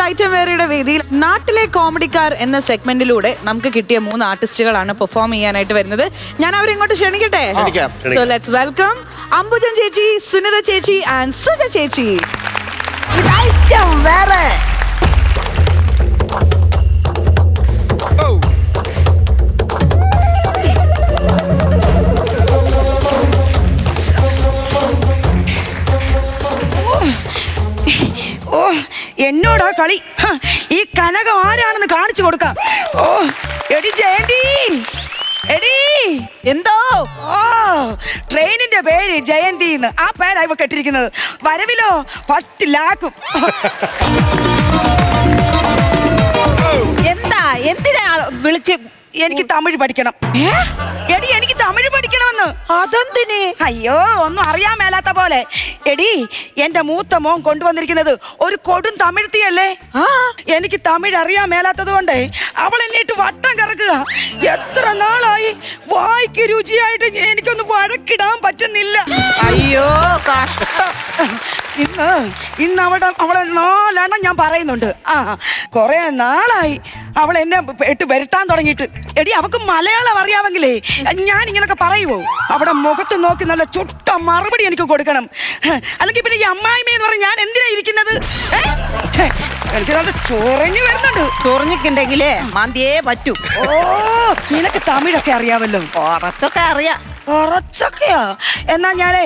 Item വേറെയുടെ വേദിയിൽ നാട്ടിലെ കോമഡിക്കാർ എന്ന സെഗ്മെന്റിലൂടെ നമുക്ക് കിട്ടിയ 3 ആർട്ടിസ്റ്റുകളാണ് പെർഫോം ചെയ്യാനായിട്ട് വരുന്നത്. ഞാൻ അവരെ ഇങ്ങോട്ട് ക്ഷണിക്കട്ടെ. സോ ലെറ്റ്സ് വെൽക്കം അംബുജൻ ചേച്ചി, സുനിത ചേച്ചി ആൻഡ് സുജ ചേച്ചി. വേറെ ഓ എന്നോടാ കളി. ഈ കനകം ആരാണെന്ന് കാണിച്ചു കൊടുക്കാം. ഓ എടി ജയന്തി, എടി എന്തോ ഓ ട്രെയിനിന്റെ പേര് ജയന്തി എന്ന്. ആ പേരാ ഇവ കെട്ടിരിക്കുന്നത്. വരവിലോ ഫസ്റ്റ് ലാക്കും. എന്താ എന്തിനാ വിളിച്ച്? എനിക്ക് തമിഴ് പഠിക്കണം. എടി എനിക്ക് തമിഴ് പഠിക്കണമെന്ന്. അതെന്തിന്? അയ്യോ ഒന്നും അറിയാൻ മേലാത്ത പോലെ. എടി എന്റെ മൂത്ത മോൻ കൊണ്ടുവന്നിരിക്കുന്നത് ഒരു കൊടും തമിഴ്ത്തിയല്ലേ. എനിക്ക് തമിഴ് അറിയാൻ മേലാത്തത് കൊണ്ട് അവൾ എന്നിട്ട് വട്ടം കറക്കുക. എത്ര നാളായി വായിക്ക് രുചിയായിട്ട് എനിക്കൊന്ന് വഴക്കിടാൻ പറ്റുന്നില്ല. അയ്യോ കഷ്ടം. ഇന്ന് അവളെ 4 എണ്ണം ഞാൻ പറയുന്നുണ്ട്. കൊറേ നാളായി അവൾ എന്നെ വരുത്താൻ തുടങ്ങിയിട്ട്. എടി അവക്ക് മലയാളം അറിയാമെങ്കിലേ ഞാൻ ഇങ്ങനൊക്കെ പറയുമോ? അവിടെ മുഖത്ത് നോക്കി നല്ല ചുട്ട മറുപടി എനിക്ക് കൊടുക്കണം. അല്ലെങ്കിൽ പിന്നെ ഈ അമ്മായിമയെന്ന് പറഞ്ഞ് ഞാൻ എന്തിനാ ഇരിക്കുന്നത്? എനിക്ക് നല്ല ചൊറിഞ്ഞു വരുന്നുണ്ട്. ചൊറിഞ്ഞിട്ടുണ്ടെങ്കിലേ മന്തിയേ പറ്റൂ. ഓ നിനക്ക് തമിഴൊക്കെ അറിയാമല്ലോ. കുറച്ചൊക്കെ അറിയാം. കുറച്ചൊക്കെയാ? എന്നാ ഞാനേ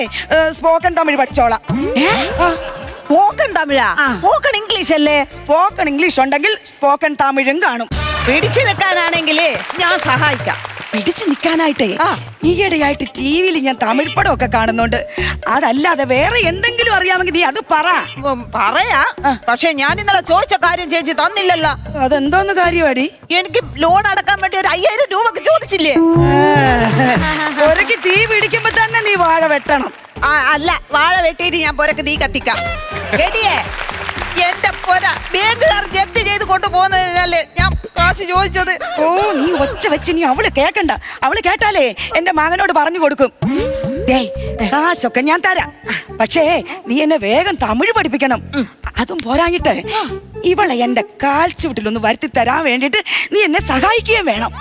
സ്പോക്കൺ തമിഴ് പഠിച്ചോളാം. സ്പോക്കൺ തമിഴാ? സ്പോക്കൺ ഇംഗ്ലീഷ് അല്ലേ? സ്പോക്കൺ ഇംഗ്ലീഷ് ഉണ്ടെങ്കിൽ സ്പോക്കൺ തമിഴും കാണും. പിടിച്ചു നിൽക്കാനാണെങ്കിലേ ഞാൻ സഹായിക്കാം. പിടിച്ചു നിൽക്കാനായിട്ടേ ഈയിടെയായിട്ട് TV-യിൽ ഞാൻ തമിഴ് പടമൊക്കെ കാണുന്നുണ്ട്. അതല്ലാതെ വേറെ എന്തെങ്കിലും അറിയാമെങ്കിൽ നീ അത് പറ. പറയാ, പക്ഷെ ഞാൻ ഇന്നലെ ചോദിച്ച കാര്യം ചേച്ചി തന്നില്ലല്ലോ. അതെന്തോന്ന് കാര്യമാടി? എനിക്ക് ലോൺ അടക്കാൻ വേണ്ടി ഒരു 5000 രൂപക്ക് ചോദിച്ചില്ലേ? ഒരക്ക് തീ പിടിക്കുമ്പോ തന്നെ നീ വാഴ വെട്ടണം. അല്ല, വാഴ വെട്ടിയിട്ട് ഞാൻ പൊരക്ക് തീ കത്തിക്കാം. എടിയേ എന്റെ പൊര ബാങ്കുകാർ ജപ്തി ചെയ്ത് കൊണ്ടുപോകുന്നതിനല്ലേ ഞാൻ കാശ് ചോദിച്ചത്. ഓ നീ ഒച്ച വെച്ച് നീ അവള് കേക്കണ്ട. അവള് കേട്ടാലേ എന്റെ മകനോട് പറഞ്ഞു കൊടുക്കും. കാശൊക്കെ ഞാൻ തരാം, പക്ഷേ നീ എന്നെ വേഗം തമിഴ് പഠിപ്പിക്കണം. അതും പോരാഞ്ഞിട്ട് ഇവളെ എന്റെ കാൽച്ചുവട്ടിലൊന്ന് വരുത്തി തരാൻ വേണ്ടിട്ട് നീ എന്നെ സഹായിക്കുകയും വേണം.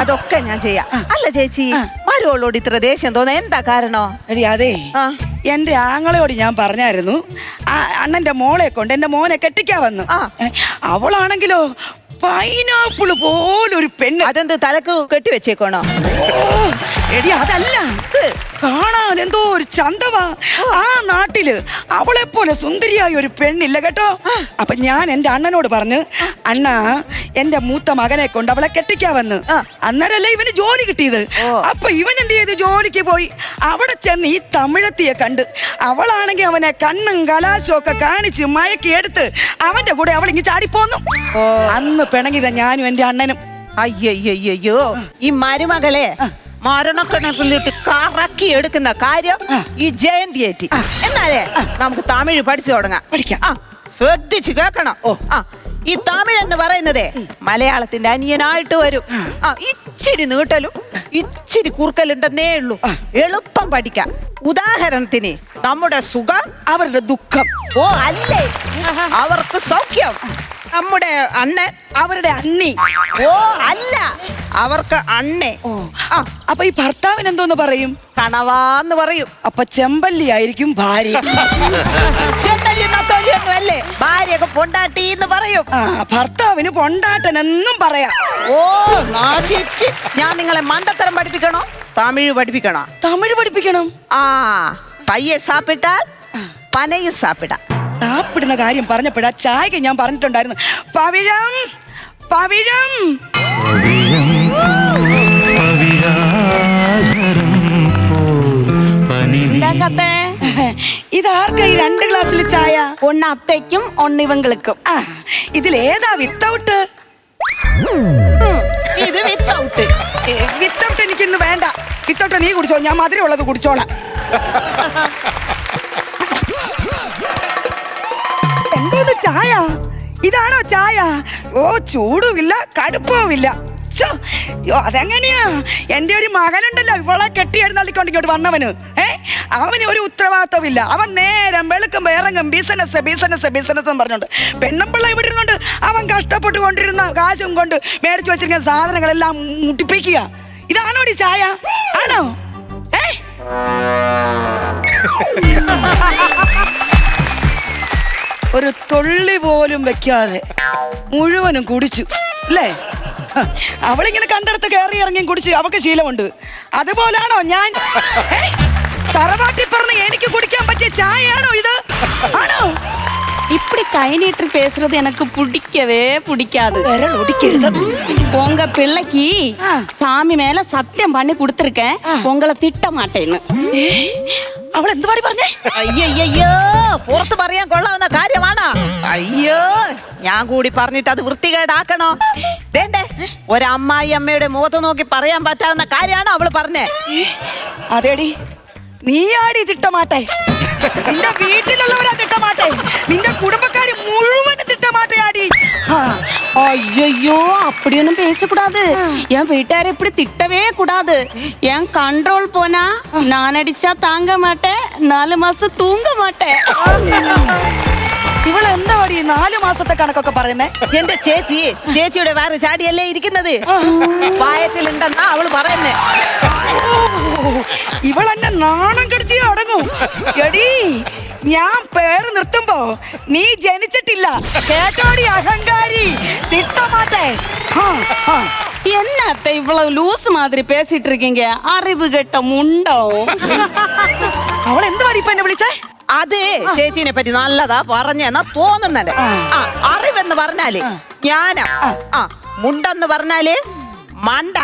അതൊക്കെ ഞാൻ ചെയ്യാം. അല്ല ചേച്ചി, മരുവളോട് ഇത്ര ദേഷ്യം തോന്നാൻ എന്താ കാരണോ? എടി അതെ, എന്റെ ആങ്ങളയോട് ഞാൻ പറഞ്ഞായിരുന്നു അണ്ണന്റെ മോളെ കൊണ്ട് എന്റെ മോനെ കെട്ടിക്കാൻ വന്നു. അവളാണെങ്കിലോ പൈനാപ്പിള് പോലൊരു പെണ്ണ്. അതെന്ത് തലക്ക് കെട്ടി വെച്ചേക്കോണോ? എടി അതല്ല, കാണാൻ എന്തോ ഒരു ചന്തവാ. ആ നാട്ടില് അവളെ പോലെ സുന്ദരിയായ ഒരു പെണ്ണില്ല കേട്ടോ. അപ്പൊ ഞാൻ എന്റെ അണ്ണനോട് പറഞ്ഞു, അണ്ണാ എന്റെ മൂത്ത മകനെ കൊണ്ട് അവളെ കെട്ടിക്കാൻ വന്ന്. അന്നേരല്ലേ ഇവന് ജോലി കിട്ടിയത്. അപ്പൊ ഇവൻ എന്ത് ചെയ്തു? ജോലിക്ക് പോയി. അവിടെ ചെന്ന് ഈ തമിഴത്തിയെ കണ്ട് അവളാണെങ്കിൽ അവനെ കണ്ണും കലാശവും ഒക്കെ കാണിച്ച് മയക്കി എടുത്ത് അവന്റെ കൂടെ അവൾ ഇങ്ങ് ചാടിപ്പോന്നു. അന്ന് പിണങ്ങിത ഞാനും എന്റെ അണ്ണനും. അയ്യോ, ഈ മരുമകളെ മരണക്കണക്കിലിട്ട് കറക്കി എടുക്കുന്ന കാര്യം ഈ ജയന്തി ഏറ്റി. എന്നാലേ നമുക്ക് തമിഴ് പഠിച്ചു തുടങ്ങാം. ശ്രദ്ധിച്ച് കേൾക്കണം. ഈ തമിഴ് എന്ന് പറയുന്നതേ മലയാളത്തിന്റെ അനിയനായിട്ട് വരും. ഇച്ചിരി നീട്ടലും ഇച്ചിരി കുറുക്കലുണ്ടെന്നേ ഉള്ളൂ. എളുപ്പം പഠിക്കാം. ഉദാഹരണത്തിന് നമ്മുടെ സുഖം, അവരുടെ ദുഃഖം. ഓ അല്ലേ, അവർക്ക് സൗഖ്യം. നമ്മുടെ അണ്ണൻ, അവരുടെ അണ്ണി. ഓ അല്ല, അവർക്ക് അണ്ണേ. അപ്പൊ ഈ ഭർത്താവിന് എന്തോന്ന് പറയും? കണവാന്ന് പറയും. അപ്പൊ ചെമ്പല്ലി ആയിരിക്കും ഭാര്യ. ചെമ്പല്ലി നത്തോലിയൊന്നും അല്ലേ, ഭാര്യയൊക്കെ പൊണ്ടാട്ടി എന്ന് പറയും. ഭർത്താവിന് പൊണ്ടാട്ടനെന്നും പറയാം. ഓ നാശിച്ച്. ഞാൻ നിങ്ങളെ മണ്ടത്തരം പഠിപ്പിക്കണോ തമിഴ് പഠിപ്പിക്കണോ? തമിഴ് പഠിപ്പിക്കണം. പയ്യെ സാപ്പിട്ടാൽ പനയും സാപ്പിട. സാപ്പിടുന്ന കാര്യം പറഞ്ഞപ്പോഴാ ചായക്ക് ഞാൻ പറഞ്ഞിട്ടുണ്ടായിരുന്നു, പവിഴം പവിഴം. ഇതാർക്കാ ഈ 2 ഗ്ലാസ്സിൽ ചായ? ഒന്ന് അത്തേക്കും ഒന്ന് ഇവങ്ങൾക്കും. ഇതിലേതാ വിത്തൗട്ട്? ഇത് വിത്തൗട്ട്. വിത്തൗട്ട് എനിക്കിന്ന് വേണ്ട. വിത്തൗട്ട് നീ കുടിച്ചോ, ഞാൻ മധുരമുള്ളത് കുടിച്ചോളാം. എന്തോന്ന് ചായ? ഇതാണോ ചായ? ഓ ചൂടുമില്ല കടുപ്പവുമില്ല. അതെങ്ങനെയാ? എന്റെ ഒരു മകനുണ്ടല്ലോ, ഇവളെ കെട്ടി എഴുന്നള്ളിക്കൊണ്ട് ഇങ്ങോട്ട് വന്നവന്. അവന് ഒരു ഉത്തരവാദിത്തമില്ല. അവൻ നേരം വെളുക്കുമ്പോ ഇറങ്ങും ബിസിനസ് ബിസിനസ് ബിസിനസ് എന്ന് പറഞ്ഞോണ്ട്. പെണ്ണുമ്പിള്ള ഇവിടെ ഇരുന്നുണ്ട് അവൻ കഷ്ടപ്പെട്ട് കൊണ്ടിരുന്ന കാശും കൊണ്ട് മേടിച്ചു വെച്ചിരിക്കുന്ന സാധനങ്ങളെല്ലാം മുട്ടിപ്പിക്കുക. ഇതാണോ ഈ ചായ? ആണോ? ഒരു തുള്ളി പോലും വെക്കാതെ മുഴുവനും കുടിച്ചു അല്ലേ? അവളിങ്ങനെ കണ്ടെടുത്ത് കയറി ഇറങ്ങിയും കുടിച്ച് അവക്ക് ശീലമുണ്ട്. അതുപോലാണോ ഞാൻ? തറവാട്ടി പറഞ്ഞ് എനിക്ക് കുടിക്കാൻ പറ്റിയ ചായയാണോ ഇത്? ആണോ? இப்படி கை நீட்டு பேசுறது எனக்கு பிடிக்கவே பிடிக்காது. விரல் ஒடிக்கிறது. உங்க பிள்ளைக்கு சாமி மேல சத்தியம் பண்ணி கொடுத்துருக்கேன், உங்களை திட்ட மாட்டேன்னு. അവൾ എന്ത് പാടി പറഞ്ഞേ? അയ്യോ, പുറത്ത് പറയാൻ കൊള്ളാവുന്ന കാര്യമാണോ? അയ്യോ, ഞാൻ കൂടി പറഞ്ഞിട്ട് അത് വൃത്തികേടാക്കണോ? വേണ്ടേ, ഒരമ്മായി അമ്മയുടെ മുഖത്ത് നോക്കി പറയാൻ പറ്റാവുന്ന കാര്യമാണോ അവള് പറഞ്ഞേ? അതേടി, നീ ആടി തിട്ടമാട്ടെ. നിന്റെ വീട്ടിലുള്ളവരാ തിട്ടമാട്ടെ. നിന്റെ കുടുംബക്കാര് മുഴുവൻ തിട്ടമാട്ടയാടി. ஐயோ, அப்படியொன்னும் பேசக்கூடாது. என் வீட்டார இப்படி திட்டவே கூடாது. என் கண்ட்ரோல் போனா நான் அடிச்சா தாங்க மாட்டேன், 4 மாசம் தூங்க மாட்டேன். ഇവളെന്താ പാടി 4 മാസത്തെ കണക്കൊക്കെ പറയുന്നേ? എന്റെ ചേച്ചിയുടെ വേറെ ചാടിയല്ലേ ഇരിക്കുന്നത്, വായത്തിലുണ്ടെന്നാ അവള് പറയുന്നേ. ഇവളെന്നെ നാണം കെടുത്തിയോ അടങ്ങും. എടി, ഞാൻ പേര് നിർത്തുമ്പോ നീ ജനിച്ചിട്ടില്ല കേട്ടോടി അഹങ്കാരി തിട്ടമാട്ടെ. என்னத்த இவ்வளவு லூஸ் மாதிரி பேசிட்டு இருக்கீங்க? அறிவு கெட்ட முண்டோ. അവൾ എന്ത് പാടി ഇപ്പൊ എന്നെ വിളിച്ചേ? അത് ചേച്ചീനെ പറ്റി നല്ലതാ പറഞ്ഞെന്നാ തോന്നുന്നുണ്ട്. അറിവെന്ന് പറഞ്ഞാല് ജ്ഞാനം, മുണ്ടെന്ന് പറഞ്ഞാല് മണ്ട.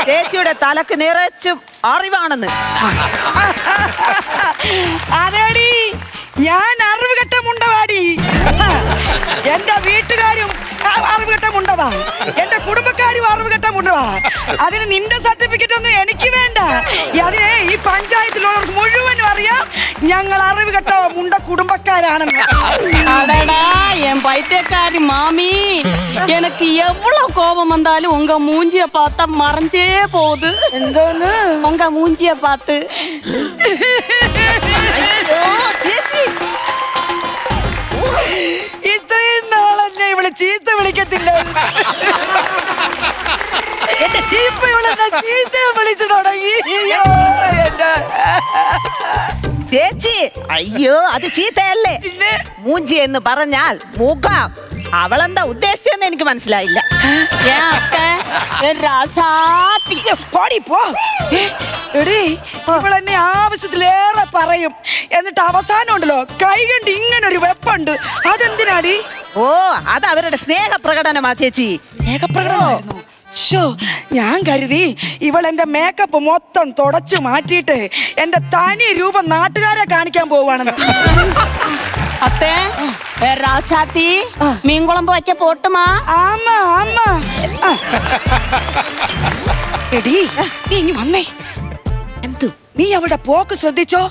ചേച്ചിയുടെ തലക്ക് നിറച്ചും അറിവാണെന്ന്. അതേടി, ഞാൻ അറിവ് കെട്ട മുണ്ടവാടി. എന്റെ വീട്ടുകാരും അറിവ് കെട്ട മുണ്ടവാ, എന്റെ കുടുംബക്കാരും അറിവ് കെട്ട മുണ്ടവാ. അതിന് നിന്റെ സർട്ടിഫിക്കറ്റ് ഒന്നും എനിക്ക് വേണ്ട. അതിന് ഈ പഞ്ചായത്തിലുള്ളവർക്ക് മുഴുവനും അറിയാം ഞങ്ങൾ അറിവ് കെട്ട മുണ്ട കുടുംബക്കാരാണെന്ന്. அடடா, என் பைத்தியக்காரி மாமி, எனக்கு எவ்வளவு கோபம் வந்தாலும் உங்க மூஞ்சிய பார்த்தா மறைஞ்சே போகுது. എന്തോന്ന്? உங்க மூஞ்சிய பார்த்து. ഇത്രയും നാളെന്നെ ഇവള് ചീത്ത വിളിക്കത്തില്ല. എന്റെ ചീപ്പ് ഇവളെന്നെ ചീത്ത വിളിച്ചു തുടങ്ങി. ചേച്ചി, അയ്യോ, അത് ചീത്തയല്ലേ. മൂഞ്ചി എന്ന് പറഞ്ഞാൽ മുഖം. അവളെന്താ ഉദ്ദേശിച്ചെന്ന് എനിക്ക് മനസ്സിലായില്ല. ஏன் அத்தை, என் ராசாத்தி. പാടി പോ. എടീ, ഇവളെന്നെ ആവശ്യത്തിലേറെ പറയും, എന്നിട്ട് അവസാനം ഉണ്ടല്ലോ കൈ കണ്ട് ഇങ്ങനൊരു വെപ്പുണ്ട്. അതെന്തിനാടി? ഓ, അത് അവരുടെ സ്നേഹപ്രകടനമാ ചേച്ചി. സ്നേഹപ്രകടനമായിരുന്നോ? ഞാൻ കരുതി ഇവൾ എന്റെ മേക്കപ്പ് മൊത്തം തുടച്ചു മാറ്റിയിട്ട് എന്റെ തനി രൂപം നാട്ടുകാരെ കാണിക്കാൻ പോവാണെന്ന്. அத்தை, என் ராசாத்தி, மீன் குழம்பு வைக்க போட்டுமா? ആമാ ആമാ. എടീ, നീ ഇനി വന്നേ. എന്തു? നീ അവളുടെ പോക്ക് ശ്രദ്ധിച്ചോ?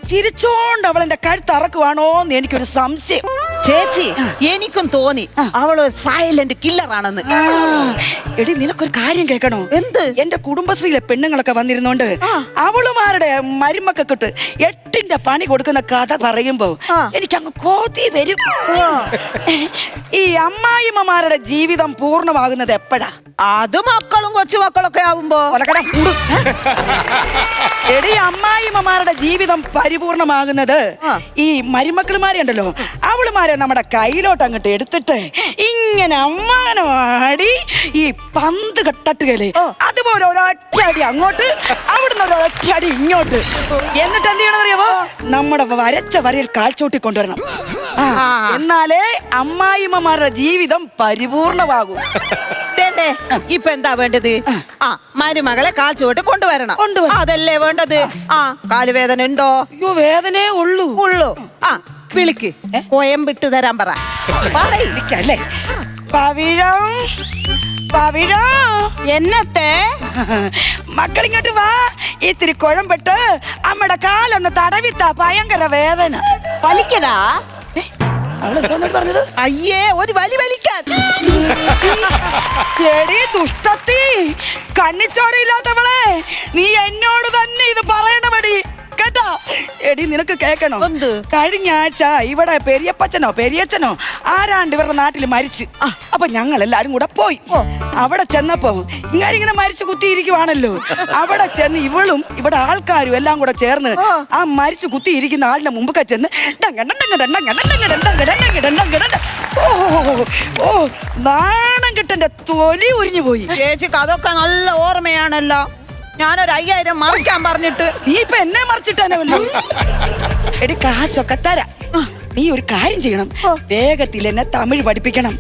ചിരിച്ചോണ്ട് അവൾ എന്റെ കഴുത്തറക്കുവാണോന്ന് എനിക്കൊരു സംശയം. ചേച്ചി, എനിക്കും തോന്നി അവള് സൈലന്റ് കില്ലറാണെന്ന്. എടി, നിനക്കൊരു കാര്യം കേൾക്കണോ? എന്ത്? എന്റെ കുടുംബശ്രീയിലെ പെണ്ണുങ്ങളൊക്കെ വന്നിരുന്നോണ്ട് അവളുമാരുടെ മരുമക്കിട്ട് 8ന്റെ പണി കൊടുക്കുന്ന കഥ പറയുമ്പോ എനിക്കങ്ങ് കോതി വരും. ഈ അമ്മായിമ്മമാരുടെ ജീവിതം പൂർണ്ണമാകുന്നത് എപ്പോഴാ? അത് മക്കളും കൊച്ചുമക്കളൊക്കെ ആവുമ്പോ. എടി, അമ്മായിമ്മമാരുടെ ജീവിതം പരിപൂർണമാകുന്നത് ഈ മരുമക്കളുമാരെ ഉണ്ടല്ലോ, അവളുമാരെ നമ്മുടെ കയ്യിലോട്ട് അങ്ങോട്ട് എടുത്തിട്ട് ഇങ്ങനെ അമ്മാനമാടി ഈ പന്ത് തട്ടുകയില്ലേ, അതുപോലെ ഒരൊറ്റടി അങ്ങോട്ട്, അവിടുന്ന് ഒരൊറ്റടി ഇങ്ങോട്ട്. എന്നിട്ട് എന്ത് ചെയ്യണമെന്നറിയാമോ? നമ്മുടെ വരച്ച വരയിൽ കാൽച്ചോട്ടി കൊണ്ടുവരണം. എന്നാലേ അമ്മായിമ്മമാരുടെ ജീവിതം പരിപൂർണമാകൂ. ഇപ്പൊ എന്താ വേണ്ടത്? മരുമകളെ കാൽച്ചുവട്ട് കൊണ്ടുവരണം. അതല്ലേ വേണ്ടത്. കാലുവേദന ഉണ്ടോ? അയ്യോ, വേദനയേ ഉള്ളൂ. വിളിക്ക്, കോയമ്പിട്ട് തരാൻ പറ. അല്ലേ? പവിഴം, പവിഴം. എന്നത്തെ? മക്കളിങ്ങോട്ട് വാ. ഇത്തിരി കുഴമ്പിട്ട് അമ്മയുടെ കാലൊന്ന് തടവിത്താ, ഭയങ്കര വേദന. വലിക്കടാ. അവളെന്തോന്നോട് പറഞ്ഞത്? അയ്യേ ഒരു വലി വലിക്കാൻ. എടി ദുഷ്ടത്തി, കണ്ണിച്ചോരയില്ലാത്തവളെ, നീ എന്നോട് തന്നെ ഇത് പറയണമടി കേട്ടാ. എടി നിനക്ക് കേക്കണം, കഴിഞ്ഞ ആഴ്ച ഇവിടെ പെരിയച്ചനോ ആരാണ്ട് ഇവരുടെ നാട്ടിൽ മരിച്ച്. അപ്പൊ ഞങ്ങൾ എല്ലാരും കൂടെ പോയി. അവിടെ ചെന്നപ്പോ ഇങ്ങനെ മരിച്ചു കുത്തിയിരിക്കുവാണല്ലോ. അവിടെ ചെന്ന് ഇവളും ഇവിടെ ആൾക്കാരും എല്ലാം കൂടെ ചേർന്ന് ആ മരിച്ചു കുത്തിയിരിക്കുന്ന ആളിന്റെ മുമ്പൊക്കെ ചെന്ന് ഓ നാണം കിട്ടന്റെ തൊലി ഉരിഞ്ഞു പോയി. ചേച്ചിക്ക് അതൊക്കെ നല്ല ഓർമ്മയാണല്ലോ. ഞാനൊരു 5000 മറിക്കാൻ പറഞ്ഞിട്ട് നീ ഇപ്പൊ എന്നെ മറിച്ചിട്ടാനോ? എടി കാശൊക്കെ തരാം. നീ ഒരു കാര്യം ചെയ്യണം, വേഗത്തിൽ എന്നെ തമിഴ് പഠിപ്പിക്കണം.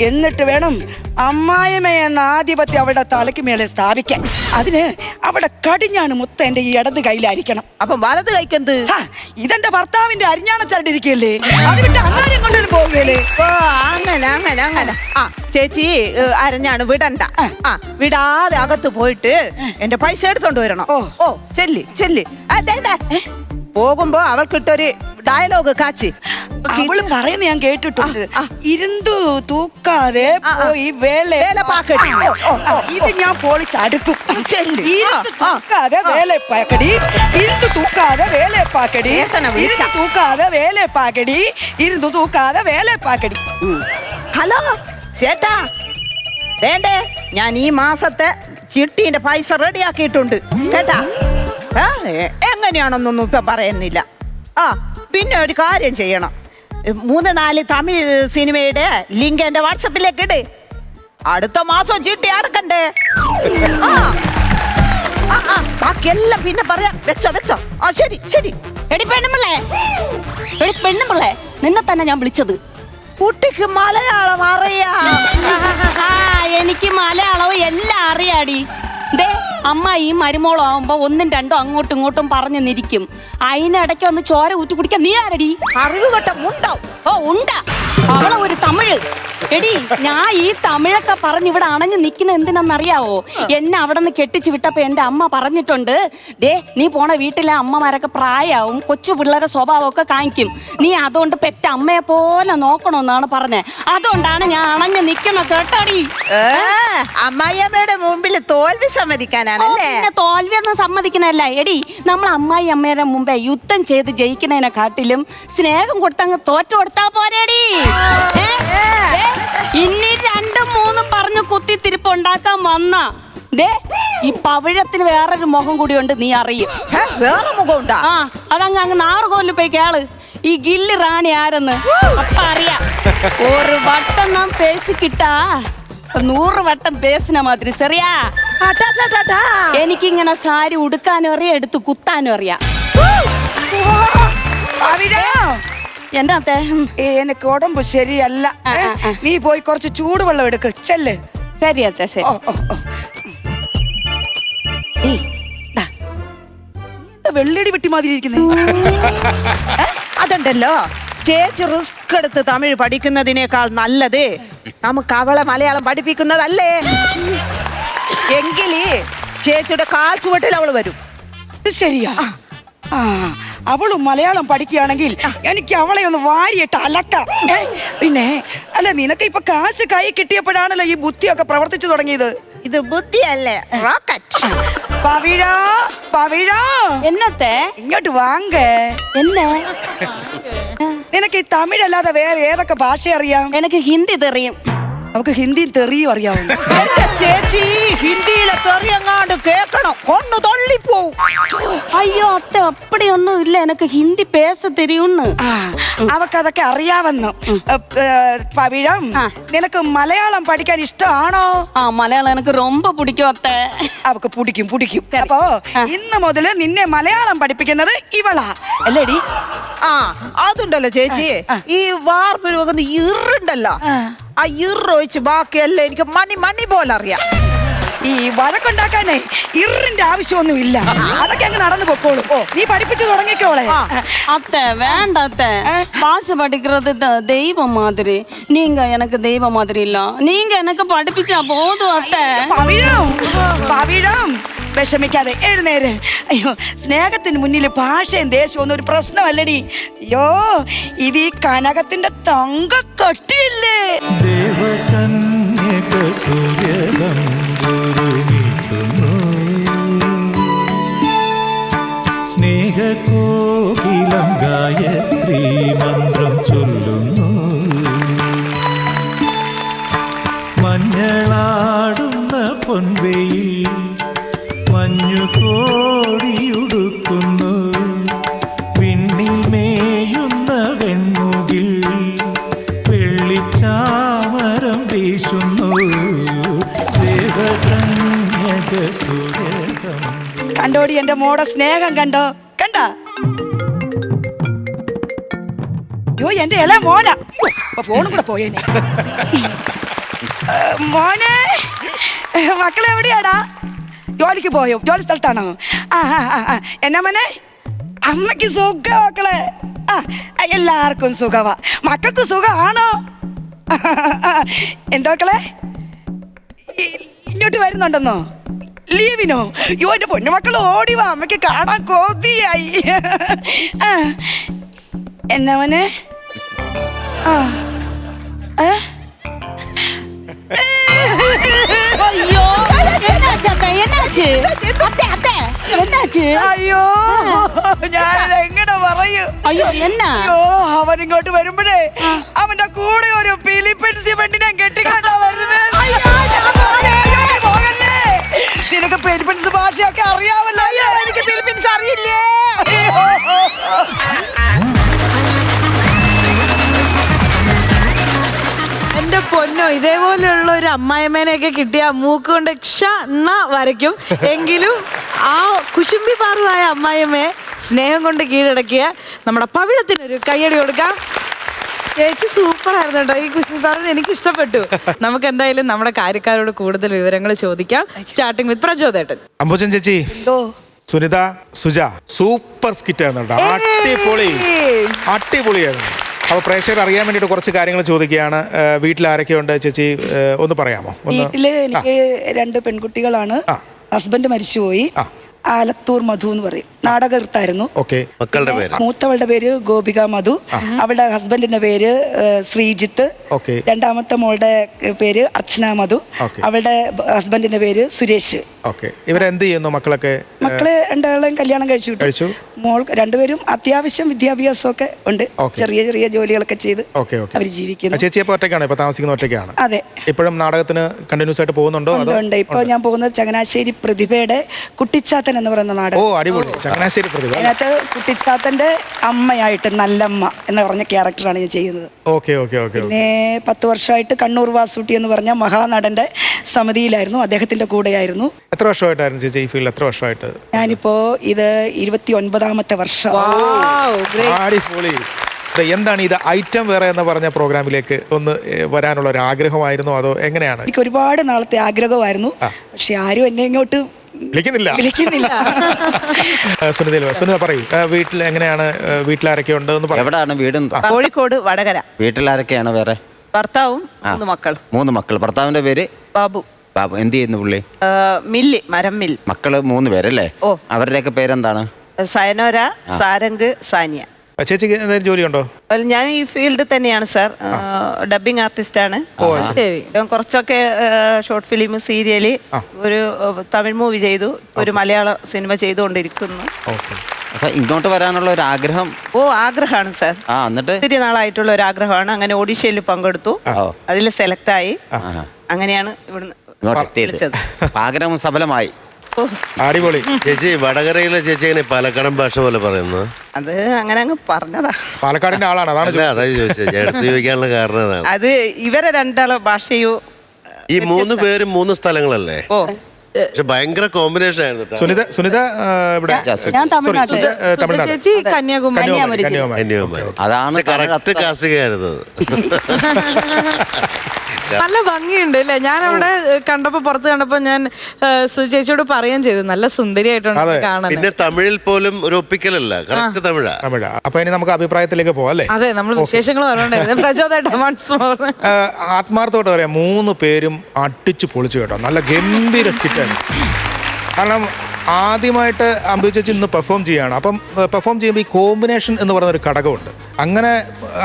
എന്നിട്ട് വേണം അമ്മായിമ്മ എന്ന ആധിപത്യം അവളുടെ തലയ്ക്ക് മേലെ സ്ഥാപിക്കാൻ. അതിന് അവിടെ കടിഞ്ഞാണ് മൊത്തം എന്റെ ഈ ഇടത് കയ്യിലായിരിക്കണം. അപ്പം വലത് കൈക്കെന്ത്? ഇതെന്റെ ഭർത്താവിന്റെ അരിഞ്ഞാണച്ചരടിരിക്കല്ലേ, അത് വിട്ട് അങ്ങാരും കൊണ്ടു പോവുകയല്ലേ. അങ്ങനെ ആ ചേച്ചി അരഞ്ഞാണ് വിടണ്ട. വിടാതെ അകത്ത് പോയിട്ട് എന്റെ പൈസ എടുത്തോണ്ട് വരണം. ഓ ചെല്ലി പോകുമ്പോ അവൾക്കിട്ടൊരു ഡയലോഗ് കാച്ചി. അവളും പറയുന്ന ഞാൻ കേട്ടിട്ടുണ്ട്. ഇരുന്നു തൂക്കാതെ പോയി വേല പാക്കടി. ഇത് ഞാൻ പൊളിച്ചടുക്കും. തൂക്കാതെ വേല പാക്കടി, ഇരുന്ന് തൂക്കാതെ വേല പാക്കടി, ഇരുന്ന് തൂക്കാതെ വേല പാക്കടി, ഇരുന്ന് തൂക്കാതെ വേല പാക്കടി. ഹലോ ചേട്ടാ, വേണ്ടേ? ഞാൻ ഈ മാസത്തെ ചിട്ടീന്റെ പൈസ റെഡിയാക്കിയിട്ടുണ്ട് കേട്ടാ. എങ്ങനെയാണെന്നൊന്നും ഇപ്പൊ പറയുന്നില്ല. പിന്നെ ഒരു കാര്യം ചെയ്യണം, 3-4 തമിഴ് സിനിമയുടെ ലിങ്ക് എന്റെ വാട്സപ്പിലേക്ക് ഇട്. അടുത്ത മാസം ചിട്ടി അടക്കണ്ടേ? ബാക്കിയെല്ലാം പിന്നെ പറയാം. വെച്ചോ. ശരി. എടി പെണ്ണുമ്പിള്ളേ, നിന്നെ തന്നെ ഞാൻ വിളിച്ചത്. കുട്ടിക്ക് മലയാളം അറിയാം. എനിക്ക് മലയാളവും എല്ലാം അറിയാടി. ദേ അമ്മായി മരുമോളം ആവുമ്പോ 1-2 അങ്ങോട്ടും ഇങ്ങോട്ടും പറഞ്ഞു നിരിക്കും. അതിനിടയ്ക്ക് ഒന്ന് ചോര ഊറ്റി കുടിക്കാൻ നീ ആരടി? അറിവ് കേട്ട മുണ്ടാവും. ഓ ഉണ്ടാ, അവളെ ഒരു തമിഴ്. എടി ഞാൻ ഈ തമിഴൊക്കെ പറഞ്ഞ് ഇവിടെ അണഞ്ഞു നിൽക്കുന്ന എന്തിനാന്നറിയാവോ? എന്നെ അവിടെ നിന്ന് കെട്ടിച്ചു വിട്ടപ്പോ എന്റെ അമ്മ പറഞ്ഞിട്ടുണ്ട്, ദേ നീ പോണ വീട്ടിലെ അമ്മമാരൊക്കെ പ്രായമാവും, കൊച്ചു പിള്ളേരെ സ്വഭാവമൊക്കെ കാണിക്കും, നീ അതുകൊണ്ട് പെറ്റ അമ്മയെ പോലെ നോക്കണമെന്നാണ് പറഞ്ഞത്. അതുകൊണ്ടാണ് ഞാൻ അണഞ്ഞു നിൽക്കണം കേട്ടോടി. അമ്മായിയമ്മയുടെ മുമ്പിൽ തോൽവി സമ്മതിക്കാനാണല്ലേ? തോൽവിയൊന്നും സമ്മതിക്കണല്ല എടി. നമ്മൾ അമ്മായി അമ്മയുടെ മുമ്പേ യുദ്ധം ചെയ്ത് ജയിക്കുന്നതിനെ കാട്ടിലും സ്നേഹം കൊടുത്തങ്ങ് തോറ്റു കൊടുത്താ പോരേടി. ഇനി 2-3 പറഞ്ഞു കുത്തിത്തിരിപ്പുണ്ടാക്കാൻ വന്ന ദേ ഈ പവിഴത്തിന് വേറൊരു മുഖം കൂടിയുണ്ട്, നീ അറിയും. വേറെ മുഖം ഉണ്ടാ? അതങ്ങ് നാറുകോലിൽ പോയി കേള്, ഈ ഗില്ലി റാണി ആരെന്ന് അപ്പൊ അറിയാം. ഒരു വട്ടം നാം പേസിക്കിട്ടാ 100 വട്ടം പേസിന മാതിരി ശരിയാ. എനിക്കിങ്ങനെ സാരി ഉടുക്കാനും അറിയാം, എടുത്ത് കുത്താനും അറിയാം. എന്താ എനിക്ക് ഉടമ്പ് ശരിയല്ല. നീ പോയി കുറച്ച് ചൂടുവെള്ളം എടുക്ക്. ചെല്ല്. ശരി അച്ഛാ ശരി. വെള്ളിടി വെട്ടി മാതിരി ഇരിക്കുന്നേ. അതുണ്ടല്ലോ, ചേച്ചി റിസ്ക് എടുത്ത് തമിഴ് പഠിക്കുന്നതിനേക്കാൾ നല്ലത് നമുക്ക് അവളെ മലയാളം പഠിപ്പിക്കുന്നതല്ലേ? എങ്കിലേ ചേച്ചിയുടെ കാൽ ചുവട്ടിൽ അവള് വരും. ശരിയാ. അവളും മലയാളം പഠിക്കുകയാണെങ്കിൽ എനിക്ക് അവളെ ഒന്ന് വാരിയിട്ട് അലക്കാം. പിന്നെ അല്ല, നിനക്ക് ഇപ്പൊ കാശ് കൈ കിട്ടിയപ്പോഴാണല്ലോ ഈ ബുദ്ധിയൊക്കെ പ്രവർത്തിച്ചു തുടങ്ങിയത്. ഇത് ബുദ്ധിയല്ലേ, റോക്കറ്റ്. എന്നത്തെ ഇങ്ങോട്ട് വാങ്ക. എന്നെ നിനക്ക് ഈ തമിഴല്ലാതെ വേറെ ഏതൊക്കെ ഭാഷ അറിയാം? എനിക്ക് ഹിന്ദി തെറിയും. നമുക്ക് ഹിന്ദിയും തെറിയും അറിയാവുന്നു. ചേച്ചി ഹിന്ദിയിലെ തെറിയങ്ങാണ്ട് കേക്കണം, ഒന്ന് തള്ളിപ്പോവും. അയ്യോ അത്ത, അപ്പടിയൊന്നും ഇല്ല, എനിക്ക് ഹിന്ദി പേസ തെരിയുന്നു. അവക്കതൊക്കെ അറിയാവുന്നു. പവിഴം, നിനക്ക് മലയാളം പഠിക്കാൻ ഇഷ്ടമാണോ? മലയാളം എനിക്ക് ரொம்ப പിടിക്കും അത്ത. അവക്ക് പിടിക്കും. അപ്പോ ഇന്ന് മുതല് നിന്നെ മലയാളം പഠിപ്പിക്കുന്നത് ഇവളാ അല്ലേടി? അതുണ്ടല്ലോ ചേച്ചി, ഈ വാർപ്പിൽ വെക്കുന്ന ഇറുണ്ടല്ലോ, ആ ഇറൊഴിച്ച് ബാക്കിയല്ലേ എനിക്ക് മണി പോലെ അറിയാം. ഈ വഴക്കുണ്ടാക്കാനേ ഇറിന്റെ ആവശ്യമൊന്നുമില്ല. അതൊക്കെ അങ്ങ് നടന്നു പൊക്കോളൂ. നീ പഠിപ്പിച്ചു തുടങ്ങിക്കോളെ. அத்தை வேண்ட அத்தை பாஷை படிக்கிறது தெய்வம் மாதிரி. நீங்க எனக்கு தெய்வம் மாதிரி இல்ல, நீங்க எனக்கு படிப்பிச்சா போதும் அத்தை. പവിഴം വിഷമിക്കാതെ എഴുന്നേര്. അയ്യോ, സ്നേഹത്തിന് മുന്നിൽ ഭാഷയും ദേശവും ഒന്നും ഒരു പ്രശ്നമല്ലടി. അയ്യോ, ഇത് ഈ കനകത്തിന്റെ തങ്ക കട്ടിയില്ലേ. ദേവകന്യക സൂര്യനന്ദുരുമിത്തുന്നു സ്നേഹകോകിലം ഗായത്രി മന്ത്രം ചൊല്ലുന്നു മഞ്ഞളാടുന്ന പൊൻവെയിൽ മഞ്ഞു കോടിയുടുക്കുന്നു വിണ്ണിൽ മേയുന്ന വെൺമുകിൽ വെള്ളിച്ചാമരം വീശുന്നു ദേവകന്യക സൂര്യകം. കണ്ടോടി എന്റെ മോടെ സ്നേഹം കണ്ടോ? കണ്ട യോ എന്റെ ഇള മോന. ഫോണും കൂടെ പോയേനെ. മോനെ, മക്കളെ എവിടെയാടാ? ജോലിക്ക് പോയോ? ജോലി സ്ഥലത്താണോ? എന്നാ മോനെ? അമ്മക്ക് സുഖ മക്കളെ? എല്ലാവർക്കും സുഖവാ. മക്കൾക്ക് സുഖമാണോ? എന്താ മക്കളെ ഇങ്ങോട്ട് വരുന്നുണ്ടെന്നോ? ലീവിനോ? യോ എന്റെ പൊന്നുമക്കൾ ഓടിവാ, അമ്മയ്ക്ക് കാണാൻ കൊതിയായി. എന്നാ മോനെ? ஐயோ என்னாச்சு அத்தை, என்னாச்சு அத்தை, அத்தை என்னாச்சு? അയ്യോ, ഞാൻ എങ്ങനെ പറയൂ? ஐயோ என்ன? അയ്യോ, അവൻ ഇങ്ങോട്ട് വരുമ്പോഴേ അവന്റെ കൂടെ ഒരു ഫിലിപ്പീൻസ് പെണ്ണിനെ കെട്ടിക്കൊണ്ടാ വരുന്നത്. നിനക്ക് ഫിലിപ്പീൻസ് ഭാഷയൊക്കെ അറിയാമല്ലോ. എനിക്ക് ഫിലിപ്പീൻസ് അറിയില്ലേ? എന്റെ പൊന്നോ, ഇതേപോലെയുള്ള ഒരു അമ്മായിമ്മേനെയൊക്കെ കിട്ടിയ മൂക്ക് കൊണ്ട് ക്ഷണ വരയ്ക്കും. എങ്കിലും ആ കുശുമ്പി പാറുവായ അമ്മായിമ്മയെ സ്നേഹം കൊണ്ട് കീഴടക്കിയ നമ്മുടെ പവിഴത്തിനൊരു കയ്യടി കൊടുക്കാം. ചേച്ചി സൂപ്പർ ആയിരുന്നു കേട്ടോ. ഈ കുശുമ്പി പാറിന് എനിക്ക് ഇഷ്ടപ്പെട്ടു. നമുക്ക് എന്തായാലും നമ്മുടെ കാര്യക്കാരോട് കൂടുതൽ വിവരങ്ങൾ ചോദിക്കാം. Starting with പ്രചോദേട്ടൻ. അംബുജൻ ചേച്ചി, സുനിത, സുജ സൂപ്പർ സ്കിറ്റ് ആയിരുന്നു കേട്ടോ. അടിപൊളിയായിരുന്നു. അപ്പോൾ പ്രേക്ഷകർ അറിയാൻ വേണ്ടിയിട്ട് കുറച്ച് കാര്യങ്ങൾ ചോദിക്കുകയാണ്. വീട്ടിൽ ആരൊക്കെയുണ്ട് ചേച്ചി, ഒന്ന് പറയാമോ? വീട്ടില് എനിക്ക് 2 പെൺകുട്ടികളാണ്. ഹസ്ബൻഡ് മരിച്ചുപോയി. ആലത്തൂർ മധു എന്ന് പറയും, നാടകൃത്തായിരുന്നു. മക്കളുടെ പേര്? മൂത്തവളുടെ പേര് ഗോപിക മധു, അവളുടെ ഹസ്ബൻഡിന്റെ പേര് ശ്രീജിത്ത്. രണ്ടാമത്തെ മോളുടെ പേര് അർച്ചന മധു, അവളുടെ ഹസ്ബൻഡിന്റെ പേര് സുരേഷ്. ഇവരെന്ത് ചെയ്യുന്നു മക്കളൊക്കെ? മക്കള് 2 കല്യാണം കഴിച്ചു. മോൾ 2 അത്യാവശ്യം വിദ്യാഭ്യാസമൊക്കെ ഉണ്ട്. ചെറിയ ചെറിയ ജോലികളൊക്കെ ചെയ്ത് അവർ ജീവിക്കുന്നു. ചേച്ചി ഇപ്പോൾ ഒറ്റയ്ക്കാണ് ഇപ്പൊ താമസിക്കുന്ന? ഒറ്റയ്ക്കാണ്. അതെ. ഇപ്പോഴും നാടകത്തിന് കണ്ടിന്യൂസ് ആയിട്ട് പോകുന്നുണ്ടോ? ഉണ്ട്. ഇപ്പൊ ഞാൻ പോകുന്നത് ചങ്ങനാശ്ശേരി പ്രതിഭയുടെ കുട്ടിച്ചാത്തൻ എന്ന് പറയുന്ന നാടകം. അടിപൊളി. ചങ്ങനാശ്ശേരി പ്രതിഭ. അതിനകത്ത് കുട്ടിച്ചാത്തന്റെ അമ്മയായിട്ട് നല്ലമ്മ എന്ന് പറഞ്ഞ ക്യാരക്ടറാണ് ഞാൻ ചെയ്യുന്നത്. പിന്നെ 10 വർഷമായിട്ട് കണ്ണൂർ വാസൂട്ടി എന്ന് പറഞ്ഞ മഹാനടന്റെ സമിതിയിലായിരുന്നു, അദ്ദേഹത്തിന്റെ കൂടെയായിരുന്നു. എത്ര വർഷമായിട്ടായിരുന്നു ചേച്ചി ഈ ഫീൽഡ്? എത്ര വർഷമായിട്ട്? ഞാനിപ്പോ ഇത് 29ാമത്തെ വർഷം. അടിപൊളി. എന്താണ് ഇത് ഐറ്റം വേറെ എന്ന് പറഞ്ഞ പ്രോഗ്രാമിലേക്ക് ഒന്ന് വരാനുള്ള ഒരു ആഗ്രഹമായിരുന്നു, അതോ എങ്ങനെയാണ്? എനിക്ക് ഒരുപാട് നാളത്തെ ആഗ്രഹമായിരുന്നു, പക്ഷെ ആരും എന്നെ ഇങ്ങോട്ട് വിളിക്കുന്നില്ല. സുനിത പറയൂ, വീട്ടിൽ എങ്ങനെയാണ്? വീട്ടിലാരൊക്കെ ഉണ്ട്? എവിടെയാണ് വീട്? കോഴിക്കോട് വടകര. വീട്ടിലാരൊക്കെയാണ്? വേറെ ഭർത്താവും 3 മക്കൾ. 3 മക്കൾ. ഭർത്താവിന്റെ പേര് ബാബു. ബാബു എന്ത് ചെയ്യുന്നു പുള്ളി? മില്ല്, മരം മിൽ. മക്കള് 3 പേരല്ലേ? അവരുടെയൊക്കെ പേരെന്താണ്? സയനോര, സാരംഗ്, സാനിയ. ചേച്ചിക്ക് എന്തെങ്കിലും ജോലിയുണ്ടോ? ഞാൻ ഈ ഫീൽഡ് തന്നെയാണ് സാർ. ഡബിങ് ആർട്ടിസ്റ്റ് ആണ്. കുറച്ചൊക്കെ ഷോർട്ട് ഫിലിം, സീരിയല്, ഒരു തമിഴ് മൂവി ചെയ്തു, ഒരു മലയാള സിനിമ ചെയ്തുകൊണ്ടിരിക്കുന്നു. അപ്പൊ ഇങ്ങോട്ട് വരാനുള്ള ഒരു ആഗ്രഹം? ആഗ്രഹമാണ് സാർ. എന്നിട്ട് ഒത്തിരി നാളായിട്ടുള്ള ഒരു ആഗ്രഹമാണ്. അങ്ങനെ ഓഡീഷയിൽ പങ്കെടുത്തു, അതിൽ സെലക്ട് ആയി. അങ്ങനെയാണ് ഇവിടുന്ന് വിളിച്ചത്. ആഗ്രഹം സഫലമായി. അടിപൊളി. ചേച്ചി വടകരയിലെ ചേച്ചി എങ്ങനെ പാലക്കാടൻ ഭാഷ പോലെ പറയുന്നത്? അത് അങ്ങനെ അങ്ങ് പറഞ്ഞതാ. പാലക്കാടിന്റെ ആളാണ്, അതാണ് ചോദിച്ചത്. എടുത്ത് ചോദിക്കാനുള്ള കാരണം അതാണ്. അത് ഇവരെ 2 ഭാഷയോ. ഈ 3 പേരും 3 സ്ഥലങ്ങളല്ലേ? പക്ഷെ ഭയങ്കര കോമ്പിനേഷൻ ആയിരുന്നു. സുനിത ഞാൻ തമിഴ്നാട്. ചേച്ചി കന്യാകുമാരി. അതാണ് കറക്റ്റ് കാസ്റ്റിംഗ് ആയിരുന്നത്. നല്ല ഭംഗിയുണ്ട് അല്ലേ? ഞാൻ അവിടെ കണ്ടപ്പോ പുറത്ത് കണ്ടപ്പോ ഞാൻ സുചേച്ചിയോട് പറയുകയും ചെയ്തു നല്ല സുന്ദരിയായിട്ടുണ്ട് കാണാൻ. പിന്നെ തമിഴിൽ പോലും ഒരു ഒപ്പിക്കലല്ല, കറക്റ്റ് തമിഴാ. അപ്പൊ ഇനി നമുക്ക് അഭിപ്രായത്തിലേക്ക് പോവാം അല്ലേ? അതെ, നമ്മൾ വിശേഷങ്ങൾ പറഞ്ഞോണ്ടായിരുന്നു. പ്രചോദനം ആത്മാർത്ഥമായിട്ട് പറയാം, 3 പേരും അടിച്ചു പൊളിച്ചു കേട്ടോ. നല്ല ഗംഭീര സ്കിറ്റാണ്. കാരണം ആദ്യമായിട്ട് അമ്പു ചേച്ചി ഇന്ന് പെർഫോം ചെയ്യുകയാണ്. അപ്പം പെർഫോം ചെയ്യുമ്പോൾ ഈ കോമ്പിനേഷൻ എന്ന് പറയുന്ന ഒരു ഘടകമുണ്ട്. അങ്ങനെ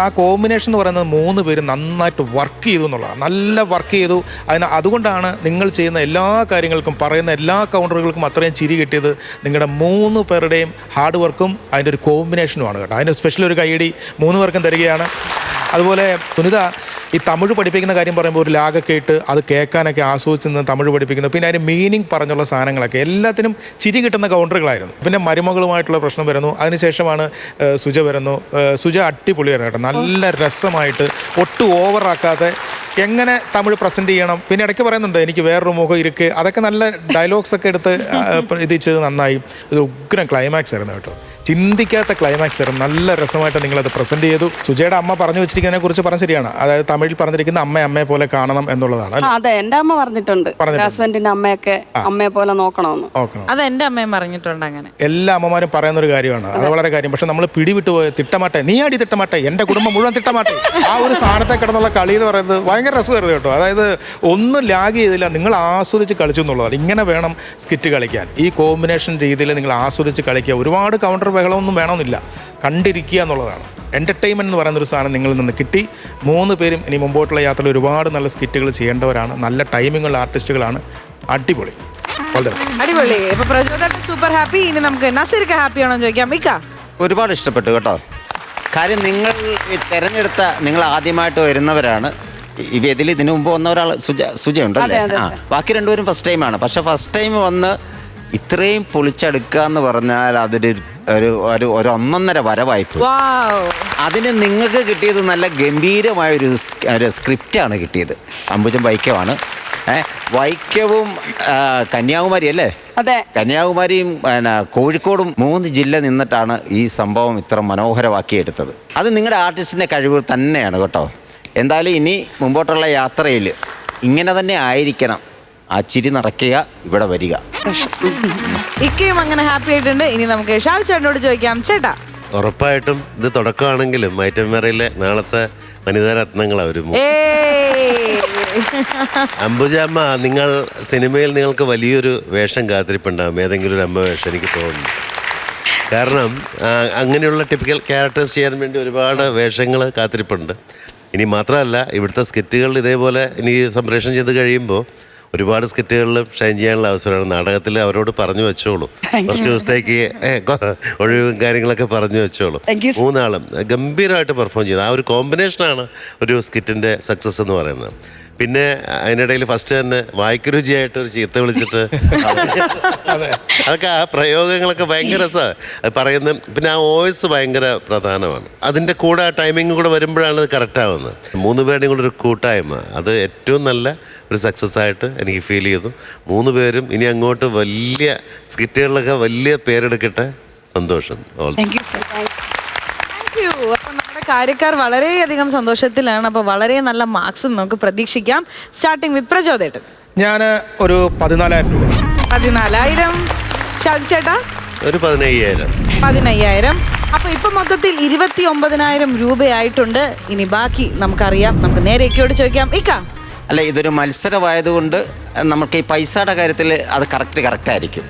ആ കോമ്പിനേഷൻ എന്ന് പറയുന്നത് 3 പേരും നന്നായിട്ട് വർക്ക് ചെയ്തു എന്നുള്ളതാണ്. നല്ല വർക്ക് ചെയ്തു. അതുകൊണ്ടാണ് നിങ്ങൾ ചെയ്യുന്ന എല്ലാ കാര്യങ്ങൾക്കും, പറയുന്ന എല്ലാ കൗണ്ടറുകൾക്കും അത്രയും ചിരി കിട്ടിയത്. നിങ്ങളുടെ 3 പേരുടെയും ഹാർഡ് വർക്കും അതിൻ്റെ ഒരു കോമ്പിനേഷനുമാണ് കേട്ടോ. അതിന് സ്പെഷ്യൽ ഒരു കൈയടി 3 പേർക്കും തരികയാണ്. അതുപോലെ സുനിത, ഈ തമിഴ് പഠിപ്പിക്കുന്ന കാര്യം പറയുമ്പോൾ ഒരു ലാഗൊക്കെ ഇട്ട് അത് കേൾക്കാനൊക്കെ ആസ്വദിച്ച് നിന്ന് തമിഴ് പഠിപ്പിക്കുന്നു. പിന്നെ അതിന് മീനിങ് പറഞ്ഞുള്ള സാധനങ്ങളൊക്കെ എല്ലാത്തിനും ചിരി കിട്ടുന്ന കൗണ്ടറുകളായിരുന്നു. പിന്നെ മരുമകളുമായിട്ടുള്ള പ്രശ്നം വരുന്നു. അതിനുശേഷമാണ് സുജ വരുന്നു. സുജ അടിപൊളിയായിരുന്നു കേട്ടോ. നല്ല രസമായിട്ട് ഒട്ടും ഓവറാക്കാതെ എങ്ങനെ തമിഴ് പ്രസൻറ്റ് ചെയ്യണം. പിന്നെ ഇടയ്ക്ക് പറയുന്നുണ്ട് എനിക്ക് വേറൊരു മുഖം ഇരിക്ക്. അതൊക്കെ നല്ല ഡയലോഗ്സ് ഒക്കെ എടുത്ത് ഇത് ചെയ്ത് നന്നായി. ഇത് ഉഗ്രം ക്ലൈമാക്സ് ആയിരുന്നു കേട്ടോ. ചിന്തിക്കാത്ത ക്ലൈമാക്സ് ആയിരുന്നു. നല്ല രസമായിട്ട് നിങ്ങളത് പ്രസൻറ്റ് ചെയ്തു. സുജയുടെ അമ്മ പറഞ്ഞു വെച്ചിരിക്കുന്നതിനെ കുറിച്ച് പറഞ്ഞ ശരിയാണ്. അതായത് തമിഴിൽ പറഞ്ഞിരിക്കുന്ന അമ്മയെ പോലെ കാണണം എന്നുള്ളതാണ്. അതെ, എന്റെ അമ്മ പറഞ്ഞിട്ടുണ്ട് ഹസ്ബൻഡിന്റെ അമ്മയൊക്കെ അമ്മയെ പോലെ നോക്കണം. അത് എന്റെ അമ്മയും പറഞ്ഞിട്ടുണ്ട്. അങ്ങനെ എല്ലാ അമ്മമാരും പറയുന്ന ഒരു കാര്യമാണ്. അത് വളരെ കാര്യം. പക്ഷെ നമ്മൾ പിടിവിട്ട് പോയ തിട്ടമാട്ടെ, നീ അടി തിട്ടമാട്ടെ, എൻ്റെ കുടുംബം മുഴുവൻ തിട്ടമാട്ടെ, ആ ഒരു സാധനത്തെ കിടന്നുള്ള കളി എന്ന് പറയുന്നത് ഭയങ്കര രസമായിരുന്നു കേട്ടോ. അതായത് ഒന്നും ലാഗ് ചെയ്തില്ല, നിങ്ങൾ ആസ്വദിച്ച് കളിച്ചു എന്നുള്ളതാണ്. ഇങ്ങനെ വേണം സ്കിറ്റ് കളിക്കാൻ. ഈ കോമ്പിനേഷൻ രീതിയിൽ നിങ്ങൾ ആസ്വദിച്ച് കളിക്കുക. ഒരുപാട് കൗണ്ടർ ബഹളമൊന്നും വേണമെന്നില്ല, കണ്ടിരിക്കുക എന്നുള്ളതാണ്. എൻ്റർടൈൻമെൻറ്റ് എന്ന് പറയുന്നൊരു സാധനം നിങ്ങളിൽ നിന്ന് കിട്ടി. 3 പേരും ഇനി മുമ്പോട്ടുള്ള യാത്രയിൽ ഒരുപാട് നല്ല സ്കിറ്റുകൾ ചെയ്യേണ്ടവരാണ്. നല്ല ടൈമിങ്ങുള്ള ആർട്ടിസ്റ്റുകളാണ്. അടിപൊളി, അടിപൊളി. ഇപ്പൊ പ്രചോദനം സൂപ്പർ ഹാപ്പി. ഇനി നമുക്ക് നസീർക്ക് ഹാപ്പി ആണോ ചോദിക്കാം. മിക്ക ഒരുപാട് ഇഷ്ടപ്പെട്ടു കേട്ടോ. കാര്യം നിങ്ങൾ തിരഞ്ഞെടുത്ത, നിങ്ങൾ ആദ്യമായിട്ട് വരുന്നവരാണ്. ഈ വേദിയിൽ ഇതിനു മുമ്പ് വന്ന ഒരാൾ സുജ ഉണ്ടല്ലേ? ബാക്കി 2 പേരും ഫസ്റ്റ് ടൈമാണ്. പക്ഷെ ഫസ്റ്റ് ടൈം വന്ന് ഇത്രയും പൊളിച്ചെടുക്കുക എന്ന് പറഞ്ഞാൽ അതൊരു ഒരു 1.5 വരവായ്പ. അതിന് നിങ്ങൾക്ക് കിട്ടിയത് നല്ല ഗംഭീരമായൊരു സ്ക്രിപ്റ്റാണ് കിട്ടിയത്. അമ്പുജം വൈക്കമാണ്. വൈക്കവും കന്യാകുമാരി അല്ലേ? അതെ, കന്യാകുമാരിയും കോഴിക്കോടും 3 ജില്ല നിന്നിട്ടാണ് ഈ സംഭവം ഇത്ര മനോഹരമാക്കിയെടുത്തത്. അത് നിങ്ങളുടെ ആർട്ടിസ്റ്റിൻ്റെ കഴിവ് തന്നെയാണ് കേട്ടോ. എന്തായാലും ഇനി മുമ്പോട്ടുള്ള യാത്രയിൽ ഇങ്ങനെ തന്നെ ആയിരിക്കണം. ആ ചിരി നിറയ്ക്കുക, ഇവിടെ വരിക. ഇക്കയും അങ്ങനെ ഹാപ്പി ആയിട്ടുണ്ട്. ഇനി നമുക്ക് ഷാൽ ചേട്ടനോട് ചോദിക്കാം. ചേട്ടാ, ഉറപ്പായിട്ടും ഇത് തുടക്കമാണെങ്കിലും ഐറ്റംവേറയിലെ നാളത്തെ വനിതാ രത്നങ്ങളാണ് ഒരു അംബുജാമ്മ. നിങ്ങൾ സിനിമയിൽ നിങ്ങൾക്ക് വലിയൊരു വേഷം കാത്തിരിപ്പുണ്ടാകും, ഏതെങ്കിലും ഒരു അമ്മ വേഷം എനിക്ക് തോന്നുന്നു. കാരണം അങ്ങനെയുള്ള ടിപ്പിക്കൽ ക്യാരക്ടേഴ്സ് ചെയ്യാൻ വേണ്ടി ഒരുപാട് വേഷങ്ങൾ കാത്തിരിപ്പുണ്ട്. ഇനി മാത്രമല്ല, ഇവിടുത്തെ സ്കിറ്റുകളിൽ ഇതേപോലെ ഇനി സംപ്രേഷണം ചെയ്ത് കഴിയുമ്പോൾ ഒരുപാട് സ്കിറ്റുകളിലും ഷൈൻ ചെയ്യാനുള്ള അവസരമാണ്. നാടകത്തിൽ അവരോട് പറഞ്ഞു വെച്ചോളൂ, കുറച്ച് ദിവസത്തേക്ക് ഒഴിവും കാര്യങ്ങളൊക്കെ പറഞ്ഞു വെച്ചോളൂ. 3 ആളും ഗംഭീരമായിട്ട് പെർഫോം ചെയ്തു. ആ ഒരു കോമ്പിനേഷനാണ് ഒരു സ്കിറ്റിൻ്റെ സക്സസ് എന്ന് പറയുന്നത്. പിന്നെ അതിനിടയിൽ ഫസ്റ്റ് തന്നെ വായിക്കുരുചിയായിട്ട് ഒരു ചീത്ത വിളിച്ചിട്ട് അതൊക്കെ ആ പ്രയോഗങ്ങളൊക്കെ ഭയങ്കര രസമാണ്. അത് പറയുന്ന പിന്നെ ആ വോയിസ് ഭയങ്കര പ്രധാനമാണ്. അതിൻ്റെ കൂടെ ആ ടൈമിങ് കൂടെ വരുമ്പോഴാണ് അത് കറക്റ്റ് ആവുന്നത്. 3 പേരുടെയും കൂടെ ഒരു കൂട്ടായ്മ, അത് ഏറ്റവും നല്ല ഒരു സക്സസ് ആയിട്ട് എനിക്ക് ഫീൽ ചെയ്തു. 3 പേരും ഇനി അങ്ങോട്ട് വലിയ സ്കിറ്റുകളിലൊക്കെ വലിയ പേരെടുക്കട്ടെ. സന്തോഷം. അപ്പൊ നമ്മുടെ കാര്യക്കാർ വളരെയധികം സന്തോഷത്തിലാണ്. അപ്പൊ വളരെ നല്ല മാർക്സും നമുക്ക് പ്രതീക്ഷിക്കാം. സ്റ്റാർട്ടിങ് വിത്ത് പ്രചോദേട്ടൻ. ഞാൻ ഒരു 14,000 രൂപ. 14,000. ഷാജി ചേട്ടാ? ഒരു 15,000. 15,000. അപ്പൊ ഇപ്പൊ മൊത്തത്തിൽ 29,000 രൂപയായിട്ടുണ്ട്. ഇനി ബാക്കി നമുക്കറിയാം. നമുക്ക് നേരെയൊക്കെയോട് ചോദിക്കാം. ഇക്ക, അല്ല, ഇതൊരു മത്സരമായതുകൊണ്ട് നമുക്ക് ഈ പൈസയുടെ കാര്യത്തിൽ അത് കറക്റ്റ് ആയിരിക്കും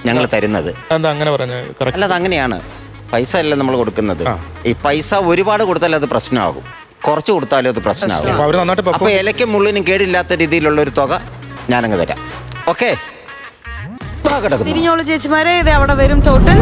ഞങ്ങൾ തരുന്നത്. എന്താ അങ്ങനെ പറഞ്ഞത്? അല്ല, അത് അങ്ങനെയാണ്. പൈസ അല്ല നമ്മൾ കൊടുക്കുന്നത്. ഈ പൈസ ഒരുപാട് കൊടുത്താൽ അത് പ്രശ്നമാകും, കുറച്ച് കൊടുത്താലും അത് പ്രശ്നമാകും. അപ്പൊ ഇലയ്ക്കും മുള്ളിനും കേടില്ലാത്ത രീതിയിലുള്ള ഒരു തുക ഞാനങ്ങ് തരാം. ഓക്കെ, തിരിഞ്ഞോളൂ ചേച്ചിമാരെ. ഇത് അവിടെ വരും ടോട്ടൽ.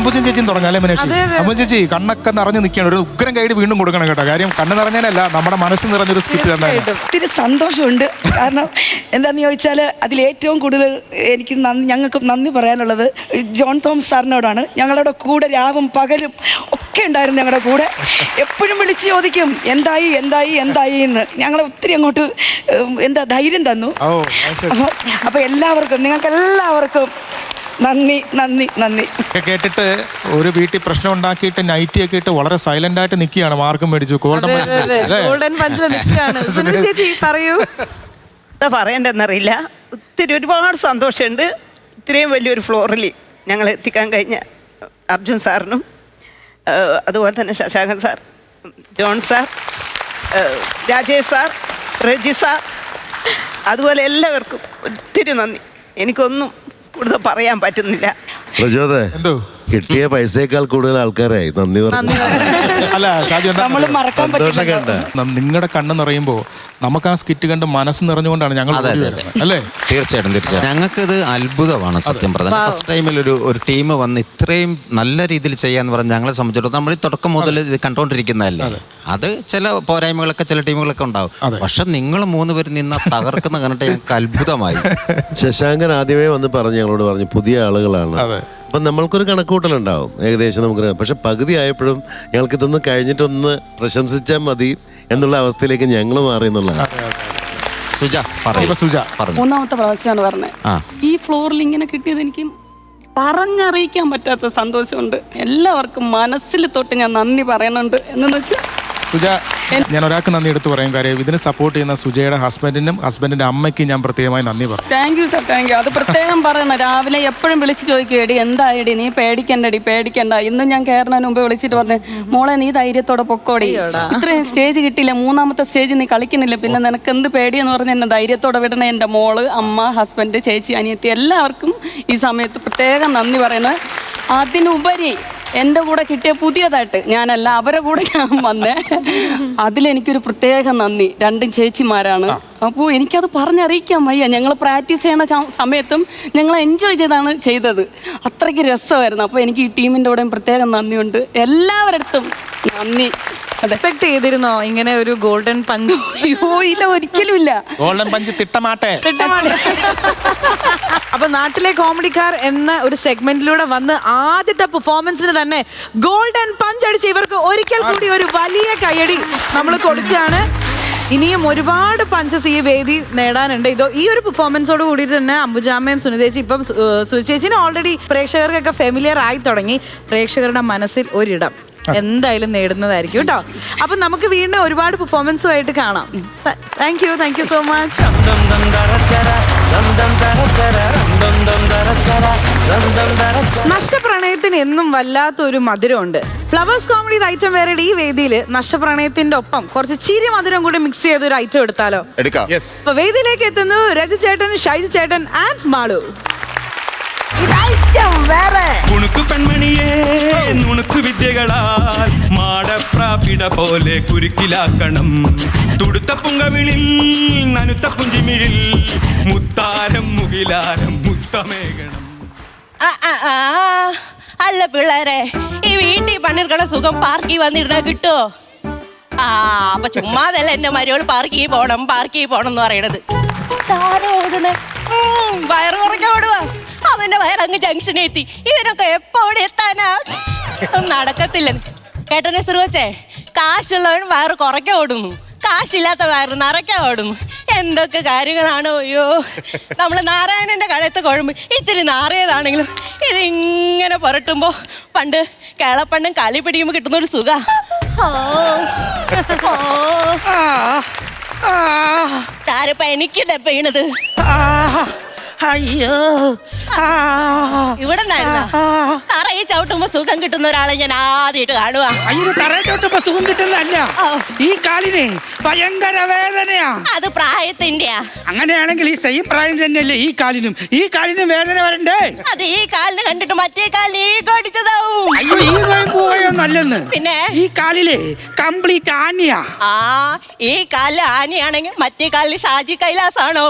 അമ്പുജൻ ചേച്ചിയും തുടങ്ങാം അല്ലേ മനേഷ്? അമ്പുജൻ ചേച്ചി കണ്ണൊക്കെ നിറഞ്ഞു നിൽക്കുകയാണ്. ഒരു ഉഗ്രം കൈഡ് വീണ്ടും കൊടുക്കണം കേട്ടോ. കാര്യം കണ്ണ് നിറഞ്ഞാലല്ല, നമ്മുടെ മനസ്സ് നിറഞ്ഞൊരു സ്കിറ്റ് തന്നെ. ഒത്തിരി സന്തോഷമുണ്ട്. കാരണം എന്താന്ന് ചോദിച്ചാൽ അതിലേറ്റവും കൂടുതൽ എനിക്ക് ഞങ്ങൾക്ക് നന്ദി പറയാനുള്ളത് ജോൺ തോമസ് സാറിനോടാണ്. ഞങ്ങളുടെ കൂടെ രാവും പകലും ഒക്കെ ഉണ്ടായിരുന്നു. ഞങ്ങളുടെ കൂടെ എപ്പോഴും വിളിച്ച് ചോദിക്കും എന്തായി എന്തായി എന്തായി എന്ന്. ഞങ്ങളെ ഒത്തിരി അങ്ങോട്ട് ധൈര്യം തന്നു. അപ്പൊ എല്ലാവർക്കും, നിങ്ങൾക്ക് എല്ലാവർക്കും നന്ദി നന്ദി നന്ദി. കേട്ടിട്ട് ഒരു വീട്ടിൽ പ്രശ്നം ഉണ്ടാക്കിയിട്ട് നൈറ്റി ഒക്കെ ഇട്ട് വളരെ സൈലന്റ് ആയിട്ട് നിൽക്കുകയാണ്. മാർക്കും മേടിച്ചു ഗോൾഡൻ പഞ്ചിൽ നിൽക്കുകയാണ്. സുനിത ചേച്ചി പറയൂ. എന്താ പറയണ്ടെന്നറിയില്ല. ഒത്തിരി ഒരുപാട് സന്തോഷമുണ്ട്. ഇത്രയും വലിയൊരു ഫ്ലോറിൽ ഞങ്ങൾ എത്തിക്കാൻ കഴിഞ്ഞ അർജുൻ സാറിനും അതുപോലെ തന്നെ Shashankan sir, John sir, Rajesh sir, Reji sir, അതുപോലെ എല്ലാവർക്കും ഒത്തിരി നന്ദി. എനിക്കൊന്നും കൂടുതൽ പറയാൻ പറ്റുന്നില്ല. പ്രചോദേ, എന്തോ കിട്ടിയ പൈസയേക്കാൾ കൂടുതൽ ആൾക്കാരായി നന്ദി പറഞ്ഞു. അല്ല ഷാജു, നമ്മൾ മറക്കാൻ പറ്റില്ല. നിങ്ങളുടെ കണ്ണ് നിറയുമ്പോൾ നമുക്ക് ആ സ്കിറ്റ് കണ്ട് മനസ്സ് നിറഞ്ഞുകൊണ്ടാണ് ഞങ്ങൾ അല്ലേ? തീർച്ചയായിട്ടും തീർച്ചയായിട്ടും ഞങ്ങൾക്ക് ഇത് അത്ഭുതമാണ് സത്യം പറഞ്ഞാൽ. ഫസ്റ്റ് ടൈമിൽ ഒരു ടീം വന്ന് ഇത്രയും നല്ല രീതിയിൽ ചെയ്യാന്ന് പറഞ്ഞാൽ ഞങ്ങളെ സംബന്ധിച്ചിടത്തോളം നമ്മൾ ഈ തുടക്കം മുതൽ ഇത് കണ്ടുകൊണ്ടിരിക്കുന്നതല്ലേ. അത് ചില പോരായ്മകളൊക്കെ ചില ടീമുകളൊക്കെ ഉണ്ടാവും. പക്ഷെ നിങ്ങൾ 3 പേര് നിന്ന് തകർക്കുന്ന കണ്ടിട്ട് ഞങ്ങൾക്ക് അത്ഭുതമായി. ശശാങ്കൻ ആദ്യമേ വന്ന് പറഞ്ഞു, ഞങ്ങളോട് പറഞ്ഞു പുതിയ ആളുകളാണ്, അപ്പം നമ്മൾക്കൊരു കണക്കൂട്ടലുണ്ടാവും ഏകദേശം നമുക്ക്. പക്ഷെ പകുതി ആയപ്പോഴും ഞങ്ങൾക്ക് ഇതൊന്ന് കഴിഞ്ഞിട്ടൊന്ന് പ്രശംസിച്ചാൽ മതി എന്നുള്ള അവസ്ഥയിലേക്ക് ഞങ്ങൾ മാറി എന്നുള്ളതാണ്. സുജ പറഞ്ഞു. 3ാമത്തെ പ്രാവശ്യമാണ് പറഞ്ഞത്. ഈ ഫ്ലോറിൽ ഇങ്ങനെ കിട്ടിയത് എനിക്ക് പറഞ്ഞറിയിക്കാൻ പറ്റാത്ത സന്തോഷമുണ്ട്. എല്ലാവർക്കും മനസ്സിൽ തൊട്ട് ഞാൻ നന്ദി പറയുന്നുണ്ട്. എന്നു വെച്ചാൽ സുജ, ഞാൻ ഒരാൾക്ക് നന്ദി എടുത്ത് പറയും. കാര്യം ഇതിന് സപ്പോർട്ട് ചെയ്യുന്ന സുജയുടെ ഹസ്ബൻഡിനും ഹസ്ബൻഡിന്റെ അമ്മയ്ക്കും ഞാൻ പ്രത്യേകമായി നന്ദി പറയും. Thank you sir, thank you. അത് പ്രത്യേകം പറയണം. രാവിലെ എപ്പോഴും വിളിച്ച് ചോദിക്കും, എന്തായടി നീ പേടിക്കണ്ടടി പേടിക്കണ്ട. ഇന്നും ഞാൻ കയറുന്നതിന് മുമ്പ് വിളിച്ചിട്ട് പറഞ്ഞു, മോളെ നീ ധൈര്യത്തോടെ പൊക്കോടി, ഇത്രയും സ്റ്റേജ് കിട്ടിയില്ല, 3ാമത്തെ സ്റ്റേജ് നീ കളിക്കുന്നില്ല, പിന്നെ നിനക്ക് എന്ത് പേടിയെന്ന് പറഞ്ഞ് എന്നെ ധൈര്യത്തോടെ വിടണേ. എൻ്റെ മോള്, അമ്മ, ഹസ്ബൻഡ്, ചേച്ചി, അനിയത്തി എല്ലാവർക്കും ഈ സമയത്ത് പ്രത്യേകം നന്ദി പറയുന്നത്. അതിനുപരി എൻ്റെ കൂടെ കിട്ടിയ പുതിയതായിട്ട് ഞാനല്ല, അവരെ കൂടെ ഞാൻ വന്നേ, അതിലെനിക്കൊരു പ്രത്യേക നന്ദി. 2 ചേച്ചിമാരാണ്. അപ്പോൾ എനിക്കത് പറഞ്ഞറിയിക്കാൻ വയ്യ. ഞങ്ങൾ പ്രാക്ടീസ് ചെയ്യണ സമയത്തും ഞങ്ങൾ എൻജോയ് ചെയ്താണ് ചെയ്തത്. അത്രയ്ക്ക് രസമായിരുന്നു. അപ്പോൾ എനിക്ക് ഈ ടീമിൻ്റെ കൂടെയും പ്രത്യേകം നന്ദിയുണ്ട്. എല്ലാവരടുത്തും നന്ദി. എക്സ്പെക്ട് ചെയ്തിരുന്നോ ഇങ്ങനെ ഒരു ഗോൾഡൻ പഞ്ച്? അയ്യോ ഇല്ല, ഒരിക്കലും ഇല്ല. ഗോൾഡൻ പഞ്ച് തിട്ടമാട്ടെ. അപ്പൊ നാട്ടിലെ കോമഡിക്കാർ എന്ന ഒരു സെഗ്മെന്റിലൂടെ വന്ന് ആദ്യത്തെ പെർഫോമൻസിന് തന്നെ ഗോൾഡൻ പഞ്ച് അടിച്ച് ഇവർക്ക് ഒരിക്കൽ കൂടി ഒരു വലിയ കയ്യടി നമ്മൾ കൊടുക്കുകയാണ്. ഇനിയും ഒരുപാട് പഞ്ചസ് ഈ വേദി നേടാനുണ്ട്. ഈ ഒരു പെർഫോമൻസോട് കൂടിയിട്ട് തന്നെ അംബുജാമ്മയും സുനിതേച്ചി ഇപ്പം സുചേച്ചിനെ ഓൾറെഡി പ്രേക്ഷകർക്കൊക്കെ ഫെമിലിയർ ആയി തുടങ്ങി. പ്രേക്ഷകരുടെ മനസ്സിൽ ഒരിടം എന്തായാലും നേടുന്നതായിരിക്കും കേട്ടോ. അപ്പൊ നമുക്ക് വീണ്ടും ഒരുപാട് പെർഫോമൻസുമായിട്ട് കാണാം. Thank you so much. നഷ്ടപ്രണയത്തിന് എന്നും വല്ലാത്തൊരു മധുരമുണ്ട്. ഫ്ലവേഴ്സ് കോമഡി ഐറ്റം വേറെ ഈ വേദിയിൽ നഷ്ടപ്രണയത്തിന്റെ ഒപ്പം കുറച്ച് ചിരി മധുരം കൂടി മിക്സ് ചെയ്ത ഒരു ഐറ്റം എടുത്താലോ? അപ്പൊ വേദിയിലേക്ക് എത്തുന്നു രജി ചേട്ടൻ, ഷൈജു ചേട്ടൻ ആൻഡ് മാളു. കുണുക്കു പെൺമണിയെ നുണുക്കു വിദ്യകളാൽ മാടപ്രാപിട പോലെ കുരുക്കിലാക്കണം. തുടുത്ത പുങ്കവിളിൽ നനുത്ത പുഞ്ചിമിഴിൽ മുത്താരം മുകിലാരം മുത്തമേകണം. അല്ല പിള്ളേരെ, ഈ വീട്ടിൽ പണിയെടുക്കണ സുഖം പാർക്കിൽ വന്നിരുന്നാ കിട്ടോ? അപ്പൊ ചുമ്മാതല്ല എന്റെ മരുവൾ പാർക്കിൽ പോണം എന്ന് പറയണത്. വയറ് കുറയ്ക്കാൻ ഓടുവാ. അവന്റെ വയറങ്ങ് ജംഗ്ഷനിൽ എത്തി. ഇവരൊക്കെ എപ്പോ അവിടെ എത്താനാ? നടക്കത്തില്ല. കേട്ടനെ സുറുവച്ചേ, കാശുള്ളവൻ വയറ് കുറയ്ക്കാൻ ഓടുന്നു, കാശില്ലാത്ത വയറ് നിറയ്ക്കാൻ ഓടുന്നു. എന്തൊക്കെ കാര്യങ്ങളാണോ. അയ്യോ, നമ്മള് നാരായണന്റെ കഴുത്ത് കുഴമ്പ് ഇച്ചിരി നാറിയതാണെങ്കിലും ഇതിങ്ങനെ പുരട്ടുമ്പോ പണ്ട് കേളപ്പണ്ണും കാലി പിടിക്കുമ്പോ കിട്ടുന്ന ഒരു സുഖ. താരപ്പ എനിക്കില്ല പെയ്യണത്. അയ്യോ, ഇവിടെ തറയെ ചവിട്ടുമ്പോ സുഖം കിട്ടുന്ന ഒരാളെ ഞാൻ ആദ്യമായിട്ട് കാണുക. അയ്യോ, തറയെ ചവിട്ടുമ്പോ സുഖം കിട്ടുന്നതല്ല, ഈ കാലിനെ ഭയങ്കര വേദനയാ. അത് പ്രായത്തിന്റെയാ. അങ്ങനെയാണെങ്കിൽ ഈ സെയിം പ്രായം തന്നെയല്ലേ ഈ കാലിനും വേദന വരണ്ടേ? അത് ഈ കാലിന് കണ്ടിട്ട് മറ്റേ കാലിന് ഈ കടിച്ചതാവും. അയ്യോ ഈ പോയൊന്നല്ലെന്ന്. പിന്നെ ഈ കാലിലെ കംപ്ലീറ്റ് ആണിയാ. ആ ഈ കാലില് ആനയാണെങ്കിൽ മറ്റേ കാലില് ഷാജി കൈലാസാണോ?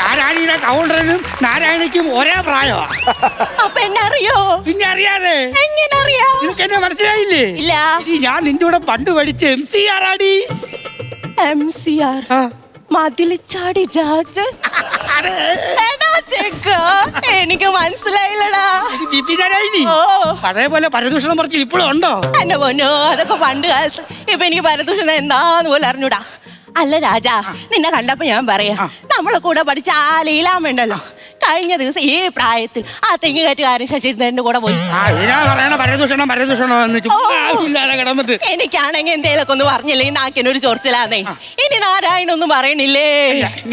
നാരായണിയുടെ കൗണ്ടറിനും നാരായണിക്കും ഒരേ പ്രായമാ. അപ്പൊ എന്നെ അറിയോ? പിന്നെ അറിയാതെ എങ്ങനെ അറിയാ? നിനക്ക് എന്നെ മനസ്സിലായില്ലേ? ഇല്ല. ഞാൻ നിന്റെ കൂടെ പണ്ട് പഠിച്ച MCR ആടി. MCR മതിലിച്ചാടി രാജ്. എനിക്ക് മനസ്സിലായില്ലടാ. പഴയ പോലെ പരദൂഷണം പറഞ്ഞ് ഇപ്പോഴും ഉണ്ടോ? എന്റെ പൊന്നോ, അതൊക്കെ പണ്ട് കാലത്ത്. ഇപ്പൊ എനിക്ക് പരദൂഷണം എന്താന്ന് പോലും അറിഞ്ഞൂടാ. അല്ല രാജാ, നിന്നെ കണ്ടപ്പോ ഞാൻ പറയാ, നമ്മളെ കൂടെ പഠിച്ച ആ ലീലാമ്മയുണ്ടല്ലോ, കഴിഞ്ഞ ദിവസം ഈ പ്രായത്തിൽ ആ തെങ്ങുകയറ്റുകാരൻ ശശിധരന്റെ കൂടെ പോയി. എനിക്കാണെങ്കിൽ എന്തേലൊക്കെ ഒന്ന് പറഞ്ഞില്ലെങ്കിൽ നാക്കിനൊരു ചൊറിച്ചിലാന്നേ. ഇനി നാരായണൊന്നും പറയണില്ലേ?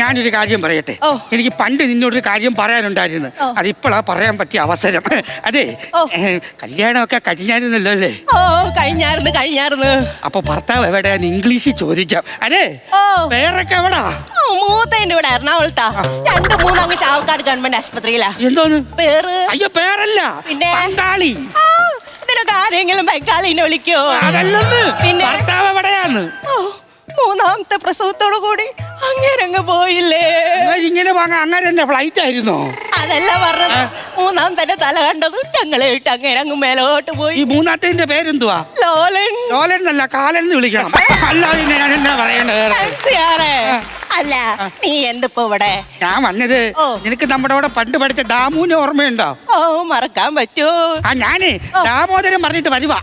ഞാനൊരു കാര്യം പറയട്ടെ. എനിക്ക് പണ്ട് നിന്നോടൊരു കാര്യം പറയാനുണ്ടായിരുന്നു. അതിപ്പോഴാ പറയാൻ പറ്റിയ അവസരം. അതെ, കല്യാണമൊക്കെ കഴിഞ്ഞായിരുന്നല്ലോ അല്ലേ? ഓ കഴിഞ്ഞായിരുന്നു. അപ്പൊ ഭർത്താവ് എവിടെയാന്ന് ഇംഗ്ലീഷിൽ ചോദിക്കാം. അതെ, വേറൊക്കെ എവിടാ? മൂത്തതിന്റെ ഇവിടെ എറണാകുളത്താ. 2-3 അങ്ങ് ചാവക്കാട് ഗവൺമെന്റ് ആശുപത്രിയിലാ. എന്തോന്ന് പേര്? അയ്യോ പേരല്ല, പിന്നെ ബംഗാളി. ഇതിനൊക്കെ ആരെങ്കിലും ബംഗാളിനെ വിളിക്കോ? അതല്ലെന്ന്. പിന്നെ ഭർത്താവ് എവിടെയാന്ന്? 3ാമത്തെ പ്രസവത്തോടു കൂടി അങ്ങേരങ്ങ് പോയില്ലേ? ഇങ്ങനെ അങ്ങനെ ഫ്ലൈറ്റ് ആയിരുന്നോ? അതല്ല പറഞ്ഞത്. 3ാമത്തെ തല കണ്ടത് ഞങ്ങളെ ഇട്ട് അങ്ങേരങ്ങ് മേലോട്ട് പോയി. ഈ 3ാമത്തെ പേരെന്തുവാ? ലോലൻ. ലോലൻ എന്നല്ല, കാലൻ എന്ന് വിളിക്കണം. അല്ലാതെ ഞാൻ എന്നാ പറയണ്ടത്? അല്ല, നീ എന്തിപ്പോ ഇവിടെ? ഞാൻ വന്നത് നിനക്ക് നമ്മുടെ അവിടെ പണ്ട് പഠിച്ച ദാമുവിനെ ഓർമ്മയുണ്ടോ? ഓ, മറക്കാൻ പറ്റൂ. ഞാനേ ദാമോദരൻ പറഞ്ഞിട്ട് വരുവാ.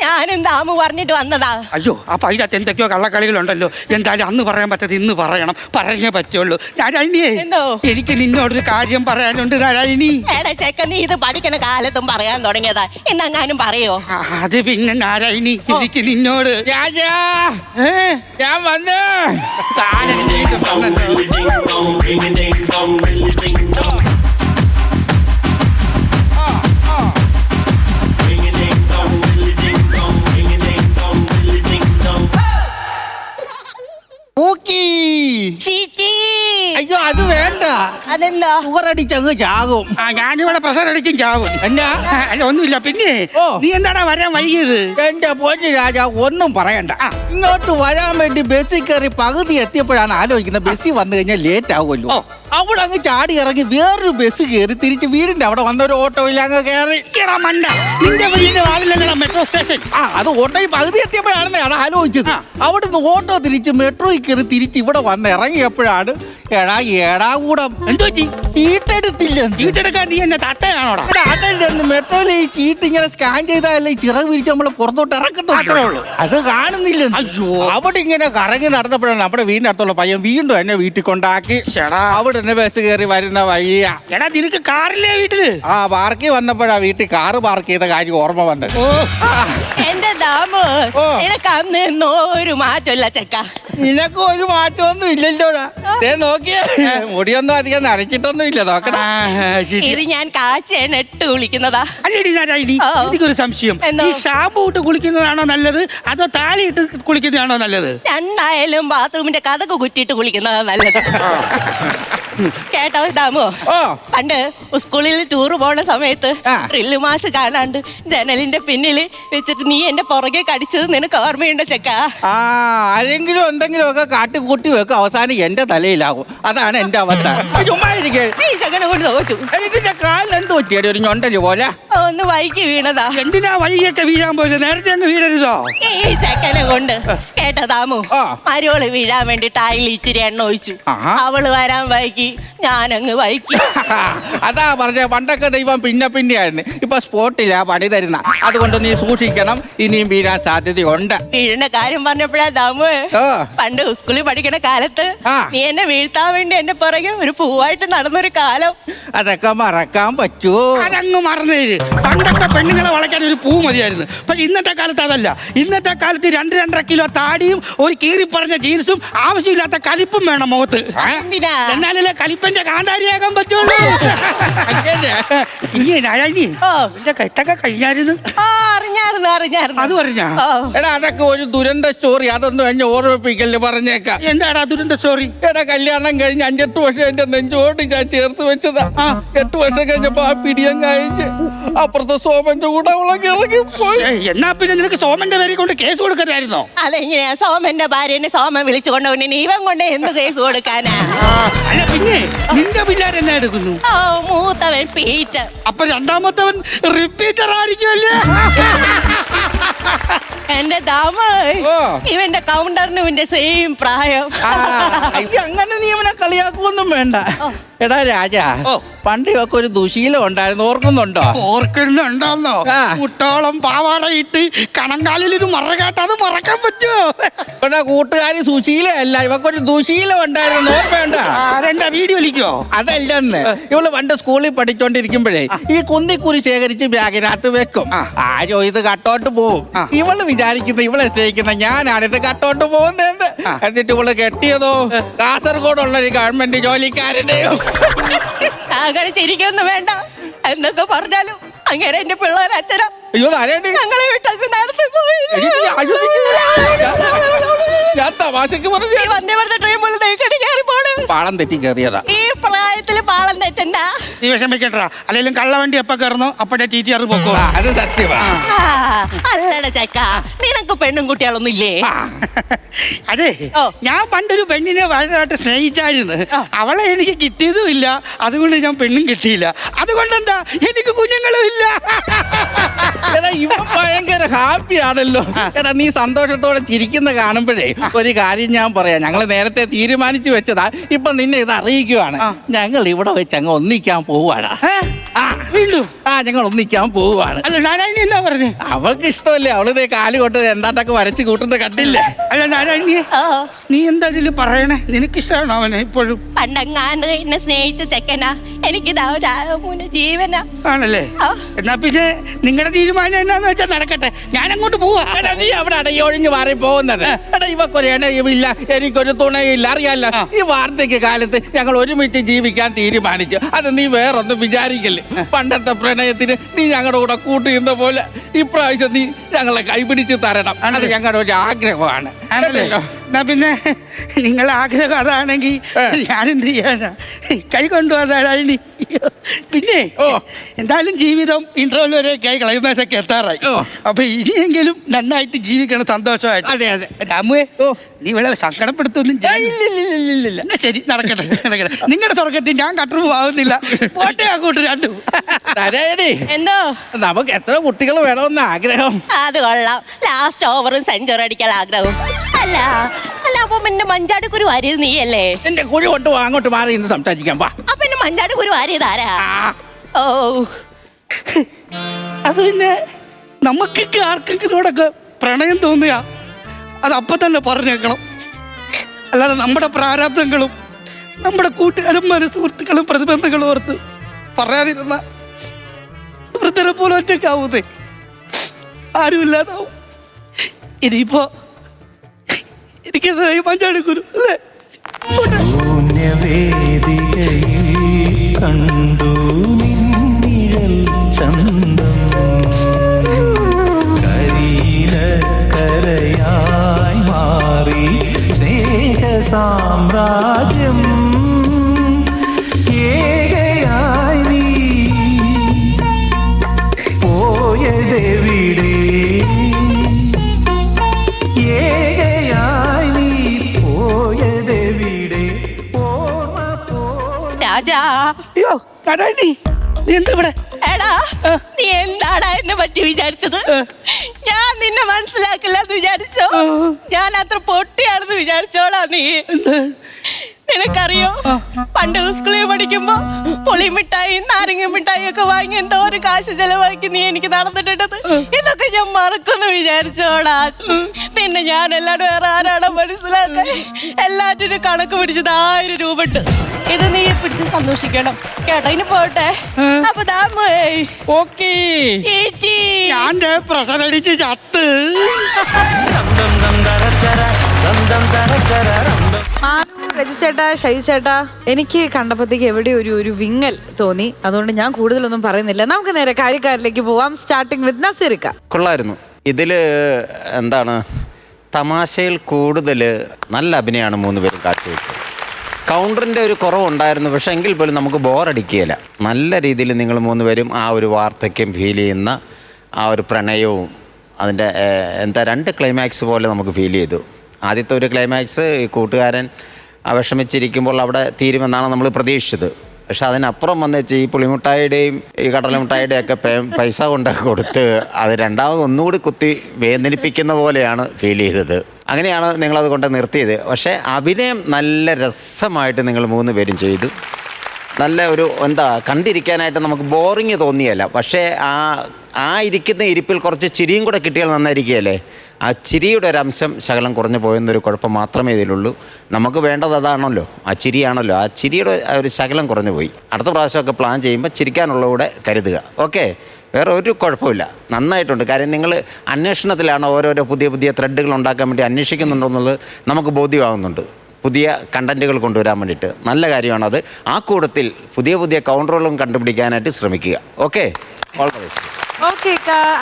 ഞാനും ദാമു പറഞ്ഞിട്ട് വന്നതാ. അയ്യോ, അപ്പൊ അതിനകത്ത് എന്തൊക്കെയോ കള്ളക്കളികളുണ്ടല്ലോ. എന്തായാലും അന്ന് പറയാൻ പറ്റത് ഇന്ന് പറയണം, പറഞ്ഞേ പറ്റുള്ളൂ. നാരായണിയെ, എനിക്ക് നിന്നോടൊരു കാര്യം പറയാനുണ്ട് നാരായണി. എടാ ചെക്ക, നീ ഇത് പഠിക്കണ കാലത്തും പറയാൻ തുടങ്ങിയതാ. എന്നാങ്ങാനും പറയോ? അത് പിന്നെ നാരായണി, എനിക്ക് നിന്നോട് രാജാ ഞാൻ വന്ന് അയ്യോ അത് വേണ്ട. അതെന്താ? ഷുഗറടിച്ചങ്ങ് ചാകും. ഞാനിവിടെ പ്രഷർ അടിക്കും ചാകും. എന്നാ? അല്ല ഒന്നുമില്ല. പിന്നെ നീ എന്താടാ വരാൻ വൈകിയത്? എന്റെ പൊന്നു രാജാ, ഒന്നും പറയണ്ട. ഇങ്ങോട്ട് വരാൻ വേണ്ടി ബസ്സിൽ കയറി പകുതി എത്തിയപ്പോഴാണ് ആലോചിക്കുന്നത് ബസ്സിൽ വന്നു കഴിഞ്ഞാൽ ലേറ്റ് ആവുമല്ലോ. അവിടെ അങ്ങ് ചാടി ഇറങ്ങി വേറൊരു ബസ് കയറി തിരിച്ച് വീടിന്റെ അവിടെ വന്ന ഒരു ഓട്ടോയിൽ അങ്ങ് കയറി. നിന്റെ വീടിന്റെ വാതിലല്ലടാ മെട്രോ സ്റ്റേഷൻ. അത് ഓട്ടോയിൽ പകുതി എത്തിയപ്പോഴാണ് ഞാൻ ആലോചിച്ചത്. അവിടുന്ന് ഓട്ടോ തിരിച്ച് മെട്രോയിൽ കയറി തിരിച്ച് ഇവിടെ വന്ന് ഇറങ്ങിയപ്പോഴാണ് ഏടാകൂടം ചീട്ടെടുത്തില്ല. ചീട്ടെടുക്കാൻ നീ എന്നെ തട്ടയാണോടാ? അതല്ലെന്ന്, മെട്രോയിൽ ഈ ചീട്ട് ഇങ്ങനെ സ്കാൻ ചെയ്താലേ ചിറക് വിരിച്ച് നമ്മള് പുറത്തോട്ട് ഇറക്കത്തുള്ളൂ. അത് കാണുന്നില്ല. അയ്യോ, അവിടെ ഇങ്ങനെ കറങ്ങി നടന്നപ്പോഴാണ് നമ്മുടെ വീടിന്റെ അടുത്തുള്ള പയ്യൻ വീണ്ടും എന്നെ വീട്ടിൽ കൊണ്ടാക്കി. അവിടെ തന്നെ ബസ് കയറി വരുന്ന വഴിയാ. എടാ നിനക്ക് കാറില്ലേ വീട്ടില്? പാർക്കിൽ വന്നപ്പോഴാ വീട്ടിൽ കാറ് പാർക്ക് ചെയ്ത കാര്യം ഓർമ്മ വന്നത്. എന്റെ ദാമു, നിനക്ക് അന്ന് എന്നോ ഒരു മാറ്റമില്ല ചെക്ക. നിനക്ക് ഒരു മാറ്റമൊന്നും ഇല്ലല്ലോടാ. നോക്കിയേ, മുടിയൊന്നും അധികം നനച്ചിട്ടൊന്നും ഇല്ല. നോക്കടാ, ഇത് ഞാൻ കാച്ചയാണ് 8 കുളിക്കുന്നതാ. അല്ലേടി നാരായണി, എനിക്കൊരു സംശയം. ഈ ഷാമ്പു ഇട്ട് കുളിക്കുന്നതാണോ നല്ലത്, അതോ താളി ഇട്ട് കുളിക്കുന്നതാണോ നല്ലത്? രണ്ടായാലും ബാത്റൂമിന്റെ കഥക്ക് കുറ്റിയിട്ട് കുളിക്കുന്നതാ നല്ലത്. കേട്ടോ ദാമു, പണ്ട് സ്കൂളിൽ ടൂർ പോണ സമയത്ത് ഡ്രില്ല് മാഷ് കാണാണ്ട് ജനലിന്റെ പിന്നില് വെച്ചിട്ട് നീ എന്റെ പുറകെ കടിച്ചത് നിനക്ക് ഓർമ്മയുണ്ടോ ചെക്ക? ആരെങ്കിലും എന്തെങ്കിലും ഒക്കെ കാട്ടിക്കൂട്ടി വെക്കും, അവസാനം എന്റെ തലയിലാകും. അതാണ് എന്റെ അവസ്ഥ. ചുമ്മാ ഇരിക്കേ. ഇതിന്റെ കാലിൽ എന്ത് പറ്റിയടി? ഒരു ഞൊണ്ടല് പോലെ ഒന്ന് വൈകി വീണതാ. എന്തിനാ വൈകിയൊക്കെ വീഴാൻ പോയത്? നേരത്തെ അങ്ങ് വീഴരുതോ? ഈ ചെക്കനെ കൊണ്ട്. കേട്ടോ ദാമു, മരോള് വീഴാൻ വേണ്ടി ടായിൽ ഇച്ചിരി എണ്ണ ഒഴിച്ചു. അവള് വരാൻ വൈകി, ഞാനങ്ങ് വൈകി. അതാ പറഞ്ഞ പണ്ടൊക്കെ ദൈവം പിന്നെയായിരുന്നു. ഇപ്പൊ സ്പോട്ടിലാ പണി തരുന്ന. അതുകൊണ്ട് നീ സൂക്ഷിക്കണം, ഇനിയും വീഴാൻ സാധ്യതയുണ്ട്. വീഴുന്ന കാര്യം പറഞ്ഞപ്പോഴാ ദാമു, പണ്ട് സ്കൂളിൽ പഠിക്കണ കാലത്ത് നീ എന്നെ വീഴ്ത്താൻ വേണ്ടി എന്റെ പുറകെ ഒരു പൂവായിട്ട് നടന്നൊരു കാലം. അതൊക്കെ മറക്കാൻ പറ്റുമോ? അതങ്ങ് മറന്നേര്. പണ്ടൊക്കെ പെണ്ണുങ്ങളെ വളയ്ക്കാൻ ഒരു പൂ മതിയായിരുന്നു. പക്ഷെ ഇന്നത്തെ കാലത്ത് അതല്ല. ഇന്നത്തെ കാലത്ത് 2-2.5 കിലോ താടിയും ഒരു കീറി പറഞ്ഞ ജീൻസും ആവശ്യമില്ലാത്ത കലിപ്പും വേണം മുഖത്ത്. എന്നാലല്ലേ കലിപ്പന്റെ കാന്താരിയാകാൻ പറ്റുള്ളൂ. എന്റെ കെട്ടൊക്കെ കഴിഞ്ഞായിരുന്നു. അറിഞ്ഞ അറിഞ്ഞായിരുന്നു അത് പറഞ്ഞാ ഓ. എടാ അതൊക്കെ ഒരു ദുരന്ത സ്റ്റോറി, അതൊന്നും എന്നെ ഓർമ്മിപ്പിക്കല്ലേ പറഞ്ഞേക്കാം. എന്താടാ ദുരന്ത സ്റ്റോറി? എടാ കല്യാണം കഴിഞ്ഞ് 5-8 വർഷം എന്റെ നെഞ്ചോട് ഞാൻ ചേർത്ത് വെച്ചതാ. 8 വർഷം കഴിഞ്ഞപ്പോ ആ പിടിയം കഴിഞ്ഞ് അപ്പുറത്തെ സോമന്റെ കൂടെ അവളൊക്കെ ഇറങ്ങിപ്പോയി. എന്നാ പിന്നെ നിനക്ക് സോമന്റെ പേരെ കൊണ്ട് കേസ് കൊടുക്കരുതായിരുന്നോ? അതെങ്ങനെയാ സോമന്റെ ഭാര്യനെ സോമൻ വിളിച്ചു കൊണ്ടുപോയി ഇവൻ കൊണ്ട് എന്ത് കേസ് കൊടുക്കാനാ? അല്ല പിന്നെ നിന്റെ പിള്ളേർ എന്നാ എടുക്കുന്നു? ഓ, മൂത്തവൻ പീറ്റർ. അപ്പൊ രണ്ടാമത്തവൻ റിപ്പീറ്റർ ആയിരിക്കുമല്ലേ? എന്റെ ദാമ ഓ. ഇവന്റെ കൗണ്ടറിനും ഇവന്റെ സെയിം പ്രായം. അങ്ങനെ നീ അവനെ കളിയാക്കൊന്നും വേണ്ട. എടാ രാജാ, പണ്ട് ഇവക്ക് ഒരു ദുശീലം ഉണ്ടായിരുന്നു, ഓർക്കുന്നുണ്ടോ? ഓർക്കുന്നുണ്ടോന്നോ? ആ. മുട്ടോളം പാവാടയിട്ട് കണങ്കാലിൽ ഒരു മറ കേട്ട അത് മറക്കാൻ പറ്റുമോ? എടാ കൂട്ടുകാരി സുശീലയല്ല, ഇവക്കൊരു ദുശീലം ഉണ്ടായിരുന്നു, ഓർമ്മേണ്ട. അതെന്താ വീഡിയോ വിളിക്കോ? അതല്ലെന്ന്, ഇവള് പണ്ട് സ്കൂളിൽ പഠിച്ചോണ്ടിരിക്കുമ്പോഴേ ഈ കുന്തിക്കുരി ശേഖരിച്ച് ബാഗിനകത്ത് വെക്കും. ആരോ ഇത് കട്ടോട്ട് പോവും. ഇവള് വിചാരിക്കുന്ന ഇവളെ സ്നേഹിക്കുന്ന ഞാനാണ് ഇത് കട്ടോട്ട് പോകുന്നത്. എന്നിട്ട് ഇവള് കെട്ടിയതോ കാസർഗോഡുള്ള ഒരു ഗവൺമെന്റ് ജോലിക്കാരനെയോ. അങ്ങനെ ചിരിക്കൊന്നും വേണ്ട. എന്തൊക്കെ പറഞ്ഞാലും അങ്ങനെ എന്റെ പിള്ളേർ അച്ഛനോ അയ്യോ ആരേണ്ടി ഞങ്ങളെ വിട്ടൊക്കെ നടത്തി പോയി. ഞാൻ തമാശക്ക് പറഞ്ഞു. ഈ വന്ദേഭാരത് ട്രെയിൻ പോലെ നെയ്ക്കടി കയറി പോണ്. പാളം തെറ്റി കയറിയതാ. ഈ പ്രായത്തില് പാളം തെറ്റണ്ട. നീ വിഷമിക്കട്ടാ, അല്ലെങ്കിലും കള്ളവണ്ടി എപ്പ കയറുന്നു അപ്പഴേ TTR പൊക്കോ. അത് സത്യമാ. അല്ലട ചക്ക, നിനക്ക് പെണ്ണും കുട്ടികളൊന്നും ഇല്ലേ? അതെ, ഓ. ഞാൻ പണ്ടൊരു പെണ്ണിനെ ഭയങ്കരമായിട്ട് സ്നേഹിച്ചായിരുന്നു. അവളെ എനിക്ക് കിട്ടിയതുമില്ല, അതുകൊണ്ട് ഞാൻ പെണ്ണും കിട്ടിയില്ല. അതുകൊണ്ടെന്താ എനിക്ക് കുഞ്ഞുങ്ങളും ഇല്ല. എടാ ഇവൻ ഭയങ്കര ഹാപ്പി ആണല്ലോ. എടാ നീ സന്തോഷത്തോടെ ചിരിക്കുന്ന കാണുമ്പോഴേ ഒരു കാര്യം ഞാൻ പറയാം. ഞങ്ങൾ നേരത്തെ തീരുമാനിച്ചു വെച്ചതാ, ഇപ്പൊ നിന്നെ ഇത് അറിയിക്കുവാണ്. ഞങ്ങൾ ഇവിടെ വെച്ച് അങ്ങ് ഒന്നിക്കാൻ പോവാടാ. വീണ്ടും ഞങ്ങൾ ഒന്നിക്കാൻ പോവാണ്. അല്ല നാരായണി എന്നാ പറഞ്ഞു? അവൾക്ക് ഇഷ്ടമല്ലേ, അവളിതേ കാല് കൊണ്ട് എന്താട്ടൊക്കെ വരച്ച് കൂട്ടുന്ന കണ്ടില്ലേ? അല്ല നാരായണിയെ, നീ എന്താ ഇതില് പറയണേ? നിനക്കിഷ്ടമാണോ അവനെ ഇപ്പോഴും? പണ്ടങ്ങാണ്ട് എന്നെ സ്നേഹിച്ച ചെക്കനാ, എനിക്കിതാ ജീവനാ. ആണല്ലേ? എന്നാ പിന്നെ നിങ്ങളുടെ തീരുമാനം എന്നാന്ന് വെച്ചാൽ നടക്കട്ടെ, ഞാൻ അങ്ങോട്ട് പോവാ. എടാ നീ അവിടെ അടയൊഴിഞ്ഞ് മാറി പോകുന്നത്. എടാ ഇവക്കൊരു ഇണയുമില്ല, എനിക്കൊരു തുണയില്ല, അറിയാലോ. ഈ വാർദ്ധക്യ കാലത്ത് ഞങ്ങൾ ഒരുമിച്ച് ജീവിക്കാൻ തീരുമാനിച്ചു. അത് നീ വേറൊന്നും വിചാരിക്കല്ലേ. പണ്ടത്തെ പ്രണയത്തിന് നീ ഞങ്ങളുടെ കൂടെ കൂട്ടിയുന്ന പോലെ ഇപ്രാവശ്യം നീ ഞങ്ങളെ കൈപിടിച്ച് തരണം. അത് ഞങ്ങളുടെ ഒരു ആഗ്രഹമാണ്. എന്നാ പിന്നെ നിങ്ങളെ ആഗ്രഹം അതാണെങ്കിൽ ഞാനെന്ത് ചെയ്യാനാ? കൈ കൊണ്ടുപോകാനായി. പിന്നെ എന്തായാലും ജീവിതം ഇന്റർവെൽ വരെയൊക്കെ ആയി, ക്ലൈമാക്സ് ഒക്കെ എത്താറായി. അപ്പൊ ഇനിയെങ്കിലും നന്നായിട്ട് ജീവിക്കണം, സന്തോഷമായിട്ട്. അതെ അതെ. രാമുവേ, നീ ഇവിടെ സങ്കടപ്പെടുത്തൊന്നും ഇല്ല. എന്നാ ശരി, നടക്കട്ടെ. നിങ്ങളുടെ സ്വർഗത്തിൽ ഞാൻ കട്ടറും ആവുന്നില്ല. പോട്ടെ അങ്ങോട്ട് രണ്ടും. എന്തോ നമുക്ക് എത്ര കുട്ടികൾ വേണമെന്ന് ആഗ്രഹം? അത് കൊള്ളാം. ലാസ്റ്റ് ഓവറും സെഞ്ചുറി അടിക്കാൻ ആഗ്രഹവും. അല്ല അപ്പൊ എന്റെ മഞ്ചാടിക്കുരു വാരിയത് നീയല്ലേ? എന്റെ കുഴി കൊണ്ട് അങ്ങോട്ട് മാറി ഇന്ന് സംസാരിക്കാൻ പാ. അപ്പൊ എന്റെ മഞ്ചാടിക്കുരു വാരിയത് ആരാ? ഓ, അത് പിന്നെ നമുക്കൊക്കെ ആർക്കെങ്കിലോടൊക്കെ പ്രണയം തോന്നുക അത് അപ്പൊ തന്നെ പറഞ്ഞേക്കണം. അല്ലാതെ നമ്മുടെ പ്രാരാബ്ദങ്ങളും നമ്മുടെ കൂട്ടുകാരന്മാരും സുഹൃത്തുക്കളും പ്രതിബന്ധങ്ങളും ഓർത്ത് പറയാതിരുന്ന വൃദ്ധരെ പോലെ ഒറ്റയ്ക്കാവൂന്നേ, ആരുമില്ലാതാവും. ഇനിയിപ്പോ എനിക്ക് മഞ്ചാടിക്കുരു അല്ലേ? ശൂന്യവേദികയിൽ കണ്ടു നിന്നിഴൽ ചന്തം, കരയായി മാറി സ്നേഹ സാമ്രാജ്യം, ഏകയായി നീ പോയതെവിടെ, ഏകയായി നീ പോയതെവിടെ, ഓർമ്മ പോ. രാജാ, അയ്യോ നാരായണി, നീ എന്താ ഇവിടെ? എടാ നീ എന്താടാ എന്നെ പറ്റി വിചാരിച്ചത്? ഞാൻ നിന്നെ മനസ്സിലാക്കില്ലെന്ന് വിചാരിച്ചോ? ഞാൻ അത്ര പൊട്ടിയാണെന്ന് വിചാരിച്ചോളാ നീ? നിനക്കറിയോ, പണ്ട് സ്കൂളിൽ പഠിക്കുമ്പോ പുളിമിഠായി നാരങ്ങ മിഠായി ഒക്കെ വാങ്ങി എന്തോ ഒരു കാശ് ചെലവാക്കി നീ എനിക്ക് നടന്നിട്ടുണ്ടത്. ഇതൊക്കെ ഞാൻ മറക്കുന്നു വിചാരിച്ചോടാ. പിന്നെ ഞാൻ എല്ലാവരും വേറെ ആരാണോ മനസ്സിലാക്കാൻ എല്ലാറ്റിനും കണക്ക് പിടിച്ചത് 1000 രൂപ ഉണ്ട്. ഇത് നീ പിടിച്ച് സന്തോഷിക്കണം കേട്ടോ. ഇനി പോട്ടെ. അപ്പൊ ഞാൻ പ്രസരടിച്ച് ചത്ത്. മാനു രജിസ്റ്റർ ചേട്ടാ, ഷൈജു ചേട്ടാ, എനിക്ക് കണ്ടപ്പോഴത്തേക്ക് എവിടെ ഒരു വിങ്ങൽ തോന്നി. അതുകൊണ്ട് ഞാൻ കൂടുതലൊന്നും പറയുന്നില്ല. നമുക്ക് നേരെ കാര്യക്കാരിലേക്ക് പോവാം. സ്റ്റാർട്ടിങ് വിത്ത് നസീറിക്ക. കൊള്ളായിരുന്നു. ഇതില് എന്താണ്, തമാശയിൽ കൂടുതൽ നല്ല അഭിനയമാണ് 3 പേരും കാഴ്ചവെച്ചത്. കൗണ്ടറിൻ്റെ ഒരു കുറവുണ്ടായിരുന്നു, പക്ഷേ എങ്കിൽ പോലും നമുക്ക് ബോറടിക്കുകയില്ല. നല്ല രീതിയിൽ നിങ്ങൾ 3 പേരും ആ ഒരു വാർദ്ധക്യം ഫീൽ ചെയ്യുന്ന ആ ഒരു പ്രണയവും അതിൻ്റെ എന്താ 2 ക്ലൈമാക്സ് പോലെ നമുക്ക് ഫീൽ ചെയ്തു. ആദ്യത്തെ ഒരു ക്ലൈമാക്സ് ഈ കൂട്ടുകാരൻ വിഷമിച്ചിരിക്കുമ്പോൾ അവിടെ തീരുമെന്നാണ് നമ്മൾ പ്രതീക്ഷിച്ചത്. പക്ഷെ അതിനപ്പുറം വന്നേച്ച് ഈ പുളിമുട്ടായിയുടെയും ഈ കടലമുട്ടായിയുടെയും ഒക്കെ പൈസ കൊണ്ടൊക്കെ കൊടുത്ത് അത് രണ്ടാമത് ഒന്നുകൂടി കുത്തി വേദനിപ്പിക്കുന്ന പോലെയാണ് ഫീൽ ചെയ്തത്. അങ്ങനെയാണ് നിങ്ങളത് കൊണ്ട് നിർത്തിയത്. പക്ഷേ അഭിനയം നല്ല രസമായിട്ട് നിങ്ങൾ 3 പേരും ചെയ്തു. നല്ല ഒരു എന്താ കണ്ടിരിക്കാനായിട്ട് നമുക്ക് ബോറിങ് തോന്നിയല്ല. പക്ഷേ ആ ഇരിക്കുന്ന ഇരിപ്പിൽ കുറച്ച് ചിരിയും കൂടെ കിട്ടിയാൽ നന്നായിരിക്കുകയല്ലേ. ആ ചിരിയുടെ ഒരു അംശം ശകലം കുറഞ്ഞു പോയെന്നൊരു കുഴപ്പം മാത്രമേ ഇതിലുള്ളൂ. നമുക്ക് വേണ്ടത് അതാണല്ലോ, ആ ചിരിയാണല്ലോ. ആ ചിരിയുടെ ഒരു ശകലം കുറഞ്ഞു പോയി. അടുത്ത പ്രാവശ്യമൊക്കെ പ്ലാൻ ചെയ്യുമ്പോൾ ചിരിക്കാനുള്ള കൂടെ കരുതുക. ഓക്കെ, വേറെ ഒരു കുഴപ്പമില്ല, നന്നായിട്ടുണ്ട്. കാര്യം നിങ്ങൾ അന്വേഷണത്തിലാണ്, ഓരോരോ പുതിയ ത്രെഡുകൾ ഉണ്ടാക്കാൻ വേണ്ടി അന്വേഷിക്കുന്നുണ്ടെന്നുള്ളത് നമുക്ക് ബോധ്യമാകുന്നുണ്ട്. പുതിയ കണ്ടൻറ്റുകൾ കൊണ്ടുവരാൻ വേണ്ടിയിട്ട് നല്ല കാര്യമാണത്. ആ കൂട്ടത്തിൽ പുതിയ കൗണ്ടറുകളും കണ്ടുപിടിക്കാനായിട്ട് ശ്രമിക്കുക. Okay, all the best. Okay,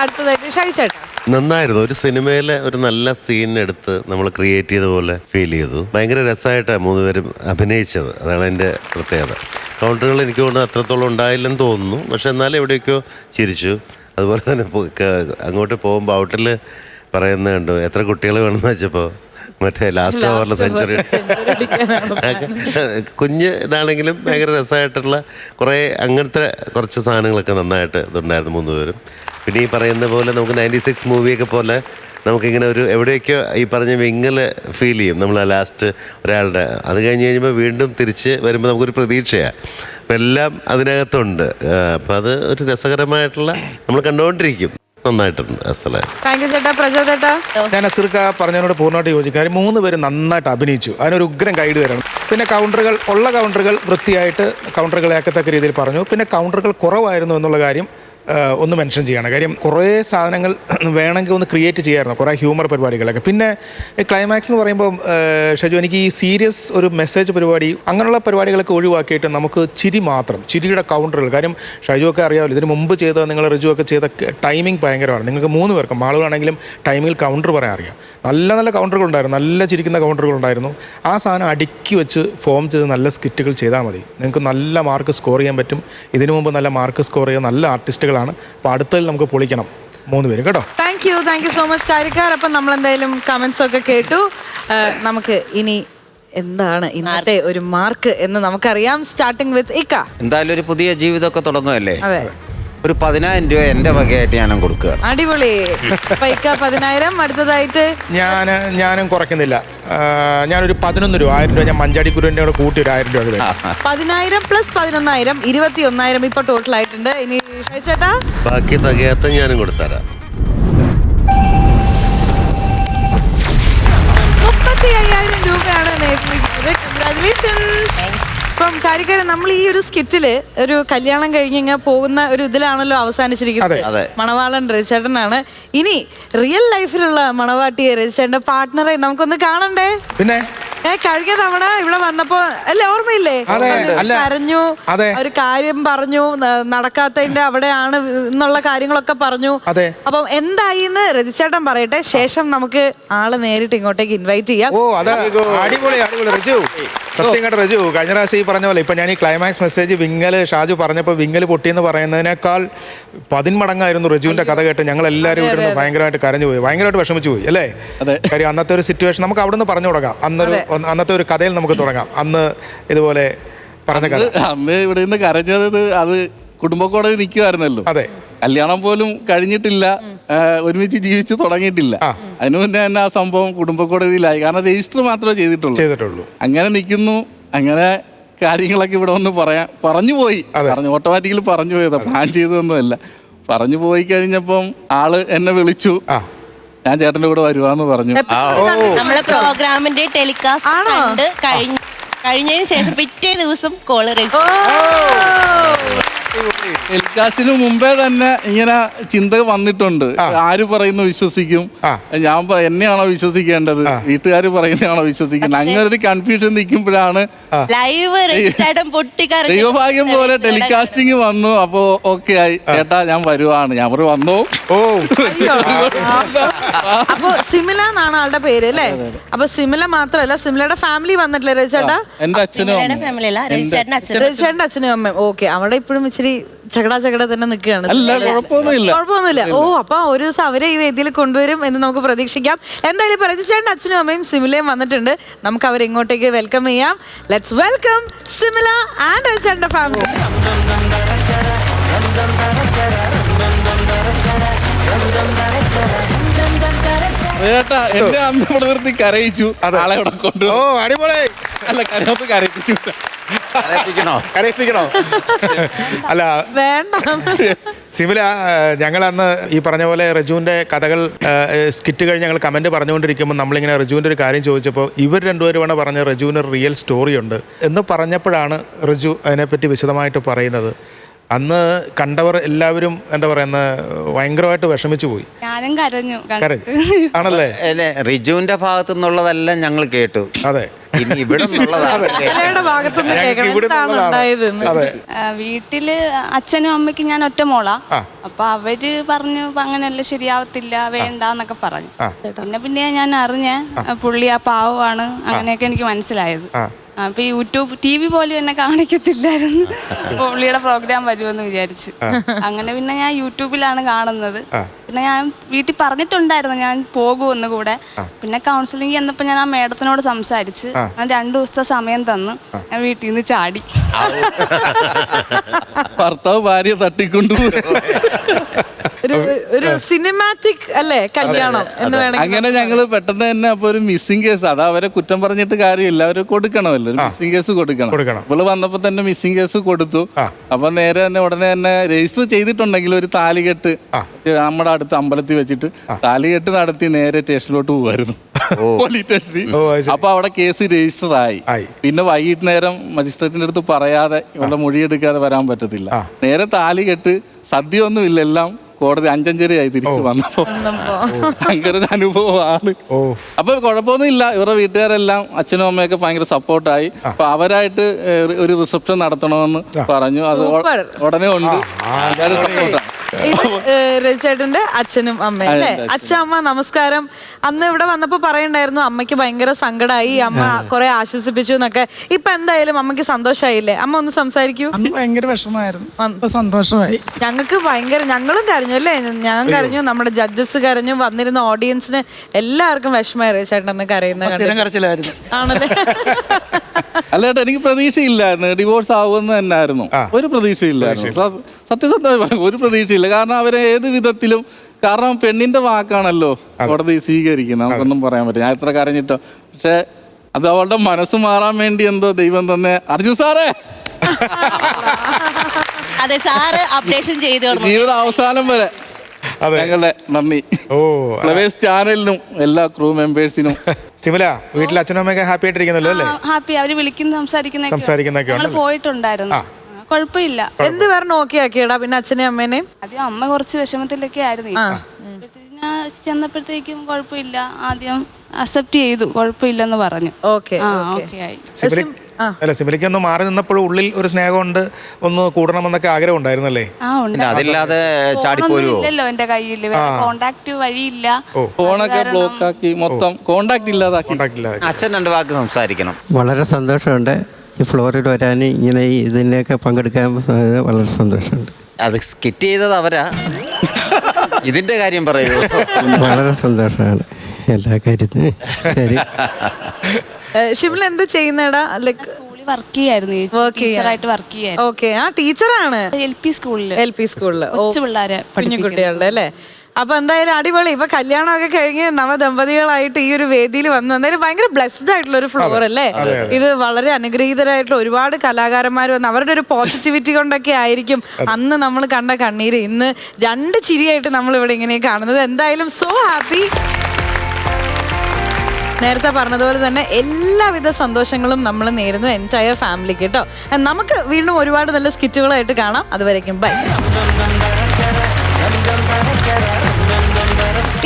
അടുത്തതായിട്ട് ഷൈജു ചേട്ടാ. നന്നായിരുന്നു. ഒരു സിനിമയിലെ ഒരു നല്ല സീൻ എടുത്ത് നമ്മൾ ക്രിയേറ്റ് ചെയ്ത പോലെ ഫീൽ ചെയ്തു. ഭയങ്കര രസമായിട്ടാണ് 3 പേരും അഭിനയിച്ചത്. അതാണ് എൻ്റെ പ്രത്യേകത. കൗണ്ടറുകൾ എനിക്ക് കൊണ്ട് അത്രത്തോളം ഉണ്ടായില്ലെന്ന് തോന്നുന്നു, പക്ഷെ എന്നാലും എവിടെയൊക്കെയോ ചിരിച്ചു. അതുപോലെ തന്നെ അങ്ങോട്ട് പോകുമ്പോൾ ഔട്ടിൽ പറയുന്നത് കണ്ടു, എത്ര കുട്ടികൾ വേണമെന്ന് വെച്ചപ്പോൾ മറ്റേ ലാസ്റ്റ് ഓവറിൽ സെഞ്ചുറി. കുഞ്ഞ് ഇതാണെങ്കിലും ഭയങ്കര രസമായിട്ടുള്ള കുറേ അങ്ങനത്തെ കുറച്ച് സാധനങ്ങളൊക്കെ നന്നായിട്ട് ഇതുണ്ടായിരുന്നു 3 പേരും. പിന്നെ ഈ പറയുന്ന പോലെ നമുക്ക് 96 മൂവിയൊക്കെ പോലെ നമുക്കിങ്ങനെ ഒരു എവിടെയൊക്കെയോ ഈ പറഞ്ഞ വിങ്ങൽ ഫീൽ ചെയ്യും നമ്മൾ ആ ലാസ്റ്റ് ഒരാളുടെ. അത് കഴിഞ്ഞ് കഴിയുമ്പോൾ വീണ്ടും തിരിച്ച് വരുമ്പോൾ നമുക്കൊരു പ്രതീക്ഷയാണ്. അപ്പം എല്ലാം അതിനകത്തുണ്ട്. അപ്പം അത് ഒരു രസകരമായിട്ടുള്ള നമ്മൾ കണ്ടുകൊണ്ടിരിക്കും. നന്നായിട്ടുണ്ട് ആ സ്ഥലം. താങ്ക് യു ചേട്ടാ. പ്രജോദ് ചേട്ടാ. ഞാൻ നസീർക്ക പറഞ്ഞതിനോട് പൂർണ്ണമായിട്ട് യോജിക്കും. 3 പേരും നന്നായിട്ട് അഭിനയിച്ചു. അതിനൊരു ഉഗ്രം ഗൈഡ് തരണം. പിന്നെ കൗണ്ടറുകൾ വൃത്തിയായിട്ട് കൗണ്ടറുകളാക്കത്തക്ക രീതിയിൽ പറഞ്ഞു. പിന്നെ കൗണ്ടറുകൾ കുറവായിരുന്നു എന്നുള്ള കാര്യം ഒന്ന് മെൻഷൻ ചെയ്യണം. കാര്യം കുറേ സാധനങ്ങൾ വേണമെങ്കിൽ ഒന്ന് ക്രിയേറ്റ് ചെയ്യാമായിരുന്നു, കുറേ ഹ്യൂമർ പരിപാടികളൊക്കെ. പിന്നെ ക്ലൈമാക്സ് എന്ന് പറയുമ്പോൾ ഷജു, എനിക്ക് ഈ സീരിയസ് ഒരു മെസ്സേജ് പരിപാടി അങ്ങനെയുള്ള പരിപാടികളൊക്കെ ഒഴിവാക്കിയിട്ട് നമുക്ക് ചിരി മാത്രം, ചിരിയുടെ കൗണ്ടറുകൾ. കാര്യം ഷജു ഒക്കെ അറിയാമല്ലോ, ഇതിന് മുമ്പ് ചെയ്ത നിങ്ങൾ റിജു ഒക്കെ ചെയ്ത ടൈമിംഗ് ഭയങ്കരമാണ്. നിങ്ങൾക്ക് 3 പേർക്കും ആളുകളാണെങ്കിലും ടൈമിൽ കൗണ്ടർ പറയാൻ അറിയാം. നല്ല കൗണ്ടറുകൾ ഉണ്ടായിരുന്നു, നല്ല ചിരിക്കുന്ന കൗണ്ടറുകൾ ഉണ്ടായിരുന്നു. ആ സാധനം അടുക്കി വെച്ച് ഫോം ചെയ്ത് നല്ല സ്കിറ്റുകൾ ചെയ്താൽ മതി. നിങ്ങൾക്ക് നല്ല മാർക്ക് സ്കോർ ചെയ്യാൻ പറ്റും. ഇതിനു മുമ്പ് നല്ല മാർക്ക് സ്കോർ ചെയ്ത നല്ല ആർട്ടിസ്റ്റുകൾ. അപ്പോൾ അടുത്തതിൽ നമുക്ക് പൊളിക്കണം 3 പേരും കേട്ടോ. താങ്ക് യു സോ മച്ച് കാര്യക്കാർ. അപ്പം നമ്മൾ എന്തായാലും കമന്റ്സ് ഒക്കെ കേട്ടു. നമുക്ക് ഇനി എന്താണ് ഇന്നത്തെ ഒരു മാർക്ക് എന്ന് നമുക്കറിയാം. സ്റ്റാർട്ടിങ് വിത്ത് ഇക്ക. എന്തായാലും ഒരു പുതിയ ജീവിതമൊക്കെ തുടങ്ങുമല്ലേ. അതെ, ഒരു 10,000 രൂപ എൻ്റെ വകയായിട്ട് ഞാനും കൊടുക്കുകയാണ്. അടിപൊളി. ഇക്ക 10,000. അടുത്തതായിട്ട് ഞാനും കുറയ്ക്കുന്നില്ല. ഞാനൊരു 11 രൂപ, 1000 രൂപ ഞാൻ മഞ്ചാടിക്കുരുവിൻ്റെ കൂടെ കൂട്ടി ഒരു 1000 രൂപ. 10,000 പ്ലസ് 11,000 21,000 ഇപ്പൊ ടോട്ടൽ ആയിട്ടുണ്ട്. ഇനി ചേട്ടാ ബാക്കി തികയാത്ത ഞാനും കൊടുത്തരാം. 35,000 രൂപയാണ് നേടിയിരിക്കുന്നത്. കൺഗ്രാജുലേഷൻസ്. ഇപ്പം കാര്യക്കാരൻ, നമ്മൾ ഈ ഒരു സ്കിറ്റില് ഒരു കല്യാണം കഴിഞ്ഞ് പോകുന്ന ഒരു ഇതിലാണല്ലോ അവസാനിച്ചിരിക്കുന്നത്. മണവാളൻ രജിചേട്ടനാണ്. ഇനി റിയൽ ലൈഫിലുള്ള മണവാട്ടിയെ രജിചേട്ടന്റെ പാർട്ട്ണറെ നമുക്കൊന്ന് കാണണ്ടേ? പിന്നെ കഴിഞ്ഞ തവണ ഇവിടെ വന്നപ്പോ അല്ലേ, ഓർമ്മയില്ലേ, കരഞ്ഞു, ഒരു കാര്യം പറഞ്ഞു, നടക്കാത്തതിന്റെ അവിടെയാണ് എന്നുള്ള കാര്യങ്ങളൊക്കെ പറഞ്ഞു. അപ്പം എന്തായി എന്ന് രജിചേട്ടൻ പറയട്ടെ, ശേഷം നമുക്ക് ആളെ നേരിട്ട് ഇങ്ങോട്ടേക്ക് ഇൻവൈറ്റ് ചെയ്യാം. ഓ, അടിപൊളി രജു. സത്യം കേട്ടോ രജു, കഴിഞ്ഞ പ്രാവശ്യം ഈ പറഞ്ഞ പോലെ ഇപ്പൊ ഞാൻ ഈ ക്ലൈമാക്സ് മെസ്സേജ് വിങ്ങല് ഷാജു പറഞ്ഞപ്പോൾ വിങ്ങല് പൊട്ടിയെന്ന് പറയുന്നതിനേക്കാൾ 10 മടങ്ങായിരുന്നു രജുവിന്റെ കഥ കേട്ട് ഞങ്ങൾ എല്ലാവരും ഇവിടെ ഭയങ്കരമായിട്ട് കരഞ്ഞു പോയി, ഭയങ്കരമായിട്ട് വിഷമിച്ചു പോയി അല്ലേ. കാര്യം അന്നത്തെ ഒരു സിറ്റുവേഷൻ നമുക്ക് അവിടെ നിന്ന് പറഞ്ഞു തുടങ്ങാം. അന്നത്തെ ഒരു കഥയിൽ നമുക്ക് തുടങ്ങാം. അന്ന് ഇതുപോലെ പറഞ്ഞ കഥ. അന്ന് ഇവിടെ നിന്ന് കരഞ്ഞത് അത് കുടുംബക്കോടതി നിൽക്കുമായിരുന്നല്ലോ. അതെ, കല്യാണം പോലും കഴിഞ്ഞിട്ടില്ല, ഒരുമിച്ച് ജീവിച്ച് തുടങ്ങിയിട്ടില്ല. അതിനു മുന്നേ തന്നെ ആ സംഭവം കുടുംബക്കോടതിയിലായി. കാരണം രജിസ്റ്റർ മാത്രമേ ചെയ്തിട്ടുള്ളൂ. അങ്ങനെ നിൽക്കുന്നു. അങ്ങനെ കാര്യങ്ങളൊക്കെ ഇവിടെ ഒന്ന് പറഞ്ഞു പോയി. ഓട്ടോമാറ്റിക്കലി പറഞ്ഞു പോയതാ, പ്ലാൻ ചെയ്തതൊന്നുമല്ല. പറഞ്ഞു പോയി കഴിഞ്ഞപ്പം ആള് എന്നെ വിളിച്ചു, ഞാൻ ചേട്ടന്റെ കൂടെ വരുവാന്ന് പറഞ്ഞു. നമ്മളെ പ്രോഗ്രാമിന്റെ ടെലികാസ്റ്റ് കഴിഞ്ഞതിന് ശേഷം പിറ്റേ ദിവസം കോള് ടെലികാസ്റ്റിന് മുമ്പേ തന്നെ ഇങ്ങനെ ചിന്ത വന്നിട്ടുണ്ട്. ആര് പറയുന്നു വിശ്വസിക്കും, എന്നെയാണോ വിശ്വസിക്കേണ്ടത്, വീട്ടുകാർ പറയുന്നതാണോ വിശ്വസിക്കുന്നത്, അങ്ങനെ ഒരു കൺഫ്യൂഷൻ നിൽക്കുമ്പോഴാണ് ദൈവഭാഗ്യം പോലെ ടെലികാസ്റ്റിംഗ് വന്നു. അപ്പോ ഓക്കെ ആയി, ചേട്ടാ ഞാൻ വരുവാണ്. ഞാൻ വന്നോ. അപ്പൊ സിമില എന്നാണ് ആളുടെ പേര് അല്ലേ? അപ്പൊ സിമില മാത്രല്ല, സിമിലയുടെ ഫാമിലി വന്നിട്ടില്ലേ രവിചേട്ടാ? എന്റെ അച്ഛനും രവിചേട്ടന്റെ അച്ഛനും അമ്മയും. ഓക്കെ, അവിടെ ഇപ്പോഴും ഇച്ചിരി ചകട തന്നെ നിൽക്കുകയാണ്. കുഴപ്പമൊന്നുമില്ല. ഓ, അപ്പൊ ഒരു ദിവസം അവരെ ഈ വേദിയിൽ കൊണ്ടുവരും എന്ന് നമുക്ക് പ്രതീക്ഷിക്കാം. എന്തായാലും രജിച്ചേട്ടന്റെ അച്ഛനും അമ്മയും സിമിലയും വന്നിട്ടുണ്ട്. നമുക്ക് അവരെ ഇങ്ങോട്ടേക്ക് വെൽക്കം ചെയ്യാം. ലെറ്റ്സ് വെൽക്കം സിമില ആൻഡ് രജിച്ചേട്ടന്റെ ഫാമിലി. ചേട്ടാ എന്റെ അമ്മ ഇവിടെ നിർത്തി കരയിച്ചു. ആളെ ഇവിടെ കൊണ്ടു. ഓ അടിപൊളി. അല്ല, കരയാത്ത കരയിപ്പിച്ചു. കരയിപ്പിക്കണോ? അല്ല വേണ്ട സിമില, ഞങ്ങൾ അന്ന് ഈ പറഞ്ഞ പോലെ റജുവിൻ്റെ കഥകൾ സ്കിറ്റ് കഴിഞ്ഞ് ഞങ്ങൾ കമൻറ്റ് പറഞ്ഞുകൊണ്ടിരിക്കുമ്പോൾ നമ്മളിങ്ങനെ റജുവിൻ്റെ ഒരു കാര്യം ചോദിച്ചപ്പോൾ ഇവർ രണ്ടുപേരുമാണ് പറഞ്ഞ റജുവിന് ഒരു റിയൽ സ്റ്റോറി ഉണ്ട് എന്ന് പറഞ്ഞപ്പോഴാണ് റജു അതിനെപ്പറ്റി വിശദമായിട്ട് പറയുന്നത്. അന്ന് കണ്ടവർ എല്ലാവരും എന്താ പറയുന്ന ഭയങ്കരമായിട്ട് വിഷമിച്ചു പോയി. ഞാനും കരഞ്ഞു. ആണല്ലേ? റിജുവിന്റെ ഭാഗത്തു നിന്നുള്ളതെല്ലാം ഞങ്ങൾ കേട്ടു. അതെ, ഇനി ഇവിടെ വീട്ടില് അച്ഛനും അമ്മയ്ക്കും ഞാൻ ഒറ്റ മോളാ. അപ്പൊ അവര് പറഞ്ഞു അങ്ങനെയല്ല, ശരിയാവത്തില്ല, വേണ്ടെന്നൊക്കെ പറഞ്ഞു. പിന്നെ ഞാൻ അറിഞ്ഞ പുള്ളി ആ പാവമാണ്, അങ്ങനെയൊക്കെ എനിക്ക് മനസ്സിലായത്. അപ്പൊ യൂട്യൂബ് TV പോലും എന്നെ കാണിക്കത്തില്ലായിരുന്നു. പുള്ളിയുടെ പ്രോഗ്രാം വരുമെന്ന് വിചാരിച്ച്. അങ്ങനെ പിന്നെ ഞാൻ യൂട്യൂബിലാണ് കാണുന്നത്. പിന്നെ ഞാൻ വീട്ടിൽ പറഞ്ഞിട്ടുണ്ടായിരുന്നു ഞാൻ പോകുമെന്ന് കൂടെ. പിന്നെ കൗൺസിലിംഗ് എന്നപ്പോ ഞാൻ ആ മേഡത്തിനോട് സംസാരിച്ച് ഞാൻ 2 ദിവസത്തെ സമയം തന്നു. ഞാൻ വീട്ടിൽ നിന്ന് ചാടി. ഭർത്താവ് ഭാര്യ തട്ടിക്കൊണ്ടുപോയി. ഒരു സിനിമാറ്റിക് അല്ലേ കല്യാണം എന്ന് വേണമെങ്കിൽ. അങ്ങനെ ഞങ്ങള് പെട്ടെന്ന് തന്നെ അപ്പൊ ഒരു മിസ്സിംഗ് കേസ്, അത് അവരെ കുറ്റം പറഞ്ഞിട്ട് കാര്യമില്ല, അവര് കൊടുക്കണമല്ലോ, ഒരു മിസ്സിംഗ് കേസ് കൊടുക്കണം. ഇവള് വന്നപ്പോ തന്നെ മിസ്സിംഗ് കേസ് കൊടുത്തു. അപ്പൊ നേരെ തന്നെ ഉടനെ തന്നെ രജിസ്റ്റർ ചെയ്തിട്ടുണ്ടെങ്കിൽ ഒരു താലികെട്ട് നമ്മുടെ അടുത്ത അമ്പലത്തിൽ വെച്ചിട്ട് താലികെട്ട് നടത്തി നേരെ സ്റ്റേഷനിലോട്ട് പോകുമായിരുന്നു, പോലീസ് സ്റ്റേഷനിൽ. അപ്പൊ അവിടെ കേസ് രജിസ്റ്റർ ആയി. പിന്നെ വൈകിട്ട് നേരം മജിസ്ട്രേറ്റിന്റെ അടുത്ത് പറയാതെ ഇവളുടെ മൊഴിയെടുക്കാതെ വരാൻ പറ്റത്തില്ല. നേരെ താലികെട്ട് സദ്യ ഒന്നും ഇല്ല, എല്ലാം കോടതി 5:30 തിരിച്ചു വന്നപ്പോ ഭയങ്കര ഒരു അനുഭവമാണ്. അപ്പൊ കുഴപ്പമൊന്നും ഇല്ല. ഇവരുടെ വീട്ടുകാരെല്ലാം അച്ഛനും അമ്മയൊക്കെ ഭയങ്കര സപ്പോർട്ടായി. അപ്പൊ അവരായിട്ട് ഒരു റിസപ്ഷൻ നടത്തണമെന്ന് പറഞ്ഞു. അത് ഉടനെ ഉണ്ട്. സപ്പോർട്ടാണ്. രജിച്ചേട്ടന്റെ അച്ഛനും അമ്മയും അല്ലേ? അച്ഛൻ അമ്മ നമസ്കാരം. അന്ന് ഇവിടെ വന്നപ്പോ പറയണ്ടായിരുന്നു അമ്മയ്ക്ക് ഭയങ്കര സങ്കടമായി, അമ്മ കുറെ ആശ്വസിപ്പിച്ചു എന്നൊക്കെ. ഇപ്പൊ എന്തായാലും അമ്മയ്ക്ക് സന്തോഷമായില്ലേ? അമ്മ ഒന്ന് സംസാരിക്കൂ. ഭയങ്കര വിഷമമായിരുന്നു, സന്തോഷമായി. ഞങ്ങൾക്ക് ഭയങ്കര, ഞങ്ങളും കരഞ്ഞു അല്ലേ? ഞാൻ കരഞ്ഞു, നമ്മുടെ ജഡ്ജസ് കരഞ്ഞു, വന്നിരുന്ന ഓഡിയൻസിന് എല്ലാവർക്കും വിഷമമായി രജിച്ചേട്ടൻ അന്ന് കരയുന്നത്. ആണല്ലേ? അല്ല ചേട്ടാ, എനിക്ക് പ്രതീക്ഷയില്ലായിരുന്നു ഡിവോഴ്സ് ആവുമെന്ന് തന്നെയായിരുന്നു. ഒരു പ്രതീക്ഷയില്ലായിരുന്നു, സത്യസന്ധമായി ഒരു പ്രതീക്ഷയില്ല. കാരണം അവരെ ഏത് വിധത്തിലും, കാരണം പെണ്ണിന്റെ വാക്കാണല്ലോ കോടതി സ്വീകരിക്കുന്നത്, നമുക്കൊന്നും പറയാൻ പറ്റില്ല. ഞാൻ എത്ര കരഞ്ഞിട്ടോ, പക്ഷെ അത് അവളുടെ മനസ്സ് മാറാൻ വേണ്ടി എന്തോ ദൈവം തന്നെ. അർജുൻ സാറേ, അതെ സാറ് അപ്ഡേഷൻ ചെയ്തു ജീവിത അവസാനം വരെ ഞങ്ങളുടെ നന്ദി ഫ്ലവേഴ്സ് ചാനലിനും എല്ലാ ക്രൂ മെമ്പേഴ്സിനും. സിമില, വീട്ടിൽ അച്ഛനും അമ്മയൊക്കെ ഹാപ്പി ആയിട്ടിരിക്കുന്നല്ലോ അല്ലേ? ഹാപ്പി. അവര് വിളിക്കുന്ന സംസാരിക്കുന്നൊക്കെ പോയിട്ടുണ്ടായിരുന്നു. കുഴപ്പമില്ല. എന്ത് പറഞ്ഞു ഓക്കെ ആക്കിയടാ പിന്നെ അച്ഛനെയും അമ്മേനെയും? ആദ്യം അമ്മ കുറച്ച് വിഷമത്തിലൊക്കെ ആയിരുന്നു. ചെന്നപ്പോഴത്തേക്കും കുഴപ്പമില്ല, ആദ്യം അക്സെപ്റ്റ് ചെയ്തു, കുഴപ്പമില്ലെന്ന് പറഞ്ഞു. സിമിലയ്ക്ക് ഒന്ന് മാറി നിന്നപ്പോഴും ഉള്ളിൽ ഒരു സ്നേഹമുണ്ട്, ഒന്ന് കൂടണമെന്നൊക്കെ ആഗ്രഹം ഉണ്ടായിരുന്നല്ലേ? അതില്ലാതെ ചാടിപ്പോരുമോ? എന്റെ കയ്യിൽ കോണ്ടാക്ട് വഴിയില്ല, ഫോണൊക്കെ ബ്ലോക്ക് ആക്കി, മൊത്തം കോണ്ടാക്ട് ഇല്ലാതാക്കി. അച്ഛൻ 2 വാക്ക് സംസാരിക്കണം. വളരെ സന്തോഷമുണ്ട് ഈ ഫ്ലോറിൽ വരാൻ, ഇങ്ങനെ ഇതിനൊക്കെ പങ്കെടുക്കാൻ വളരെ സന്തോഷമുണ്ട്. അത് സ്കിറ്റ് ചെയ്തത് അവരാ, ഇതിന്റെ കാര്യം പറയൂ. വളരെ സന്തോഷമാണ് എല്ലാ കാര്യത്തിനും. ശരി. ഷിമില എന്താ ചെയ്യുന്നേടാ? സ്കൂളിൽ വർക്ക് ചെയ്യായിരുന്നു, ടീച്ചറായിട്ട് വർക്ക് ചെയ്യായിരുന്നു. ഓക്കെ, ആ ടീച്ചറാണ്. LP സ്കൂളിൽ കൊച്ചു പിള്ളേരെ, കുഞ്ഞുകുട്ടികളുടെ അല്ലേ? അപ്പൊ എന്തായാലും അടിപൊളി. ഇപ്പൊ കല്യാണമൊക്കെ കഴിഞ്ഞ് നവദമ്പതികളായിട്ട് ഈ ഒരു വേദിയിൽ വന്നു. എന്തായാലും ഭയങ്കര ബ്ലെസ്ഡ് ആയിട്ടുള്ള ഒരു ഫ്ലോർ അല്ലേ ഇത്? വളരെ അനുഗ്രഹീതരായിട്ടുള്ള ഒരുപാട് കലാകാരന്മാർ വന്ന് അവരുടെ ഒരു പോസിറ്റിവിറ്റി കൊണ്ടൊക്കെ ആയിരിക്കും അന്ന് നമ്മൾ കണ്ട കണ്ണീര് ഇന്ന് 2 ചിരിയായിട്ട് നമ്മൾ ഇവിടെ ഇങ്ങനെ കാണുന്നത്. എന്തായാലും സോ ഹാപ്പി. നേരത്തെ പറഞ്ഞതുപോലെ തന്നെ എല്ലാവിധ സന്തോഷങ്ങളും നമ്മൾ നേരുന്നു എൻറ്റയർ ഫാമിലിക്ക് കേട്ടോ. നമുക്ക് വീണ്ടും ഒരുപാട് നല്ല സ്കിറ്റുകളായിട്ട് കാണാം. അതുവരേക്കും ബൈ.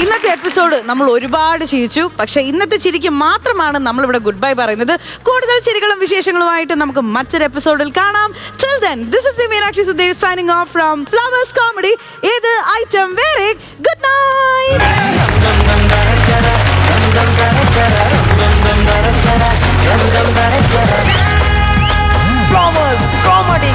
ഇന്നത്തെ എപ്പിസോഡ് നമ്മൾ ഒരുപാട് ചിരിച്ചു. പക്ഷെ ഇന്നത്തെ ചിരിക്ക് മാത്രമാണ് നമ്മളിവിടെ ഗുഡ് ബൈ പറയുന്നത്. കൂടുതൽ ചിരികളും വിശേഷങ്ങളുമായിട്ട് നമുക്ക് മറ്റൊരു എപ്പിസോഡിൽ കാണാം. Till then, this is Meenakshi Sudhir signing off from Flowers Comedy. ഇത് ഐറ്റം വേറെ. Good night. Flowers Comedy.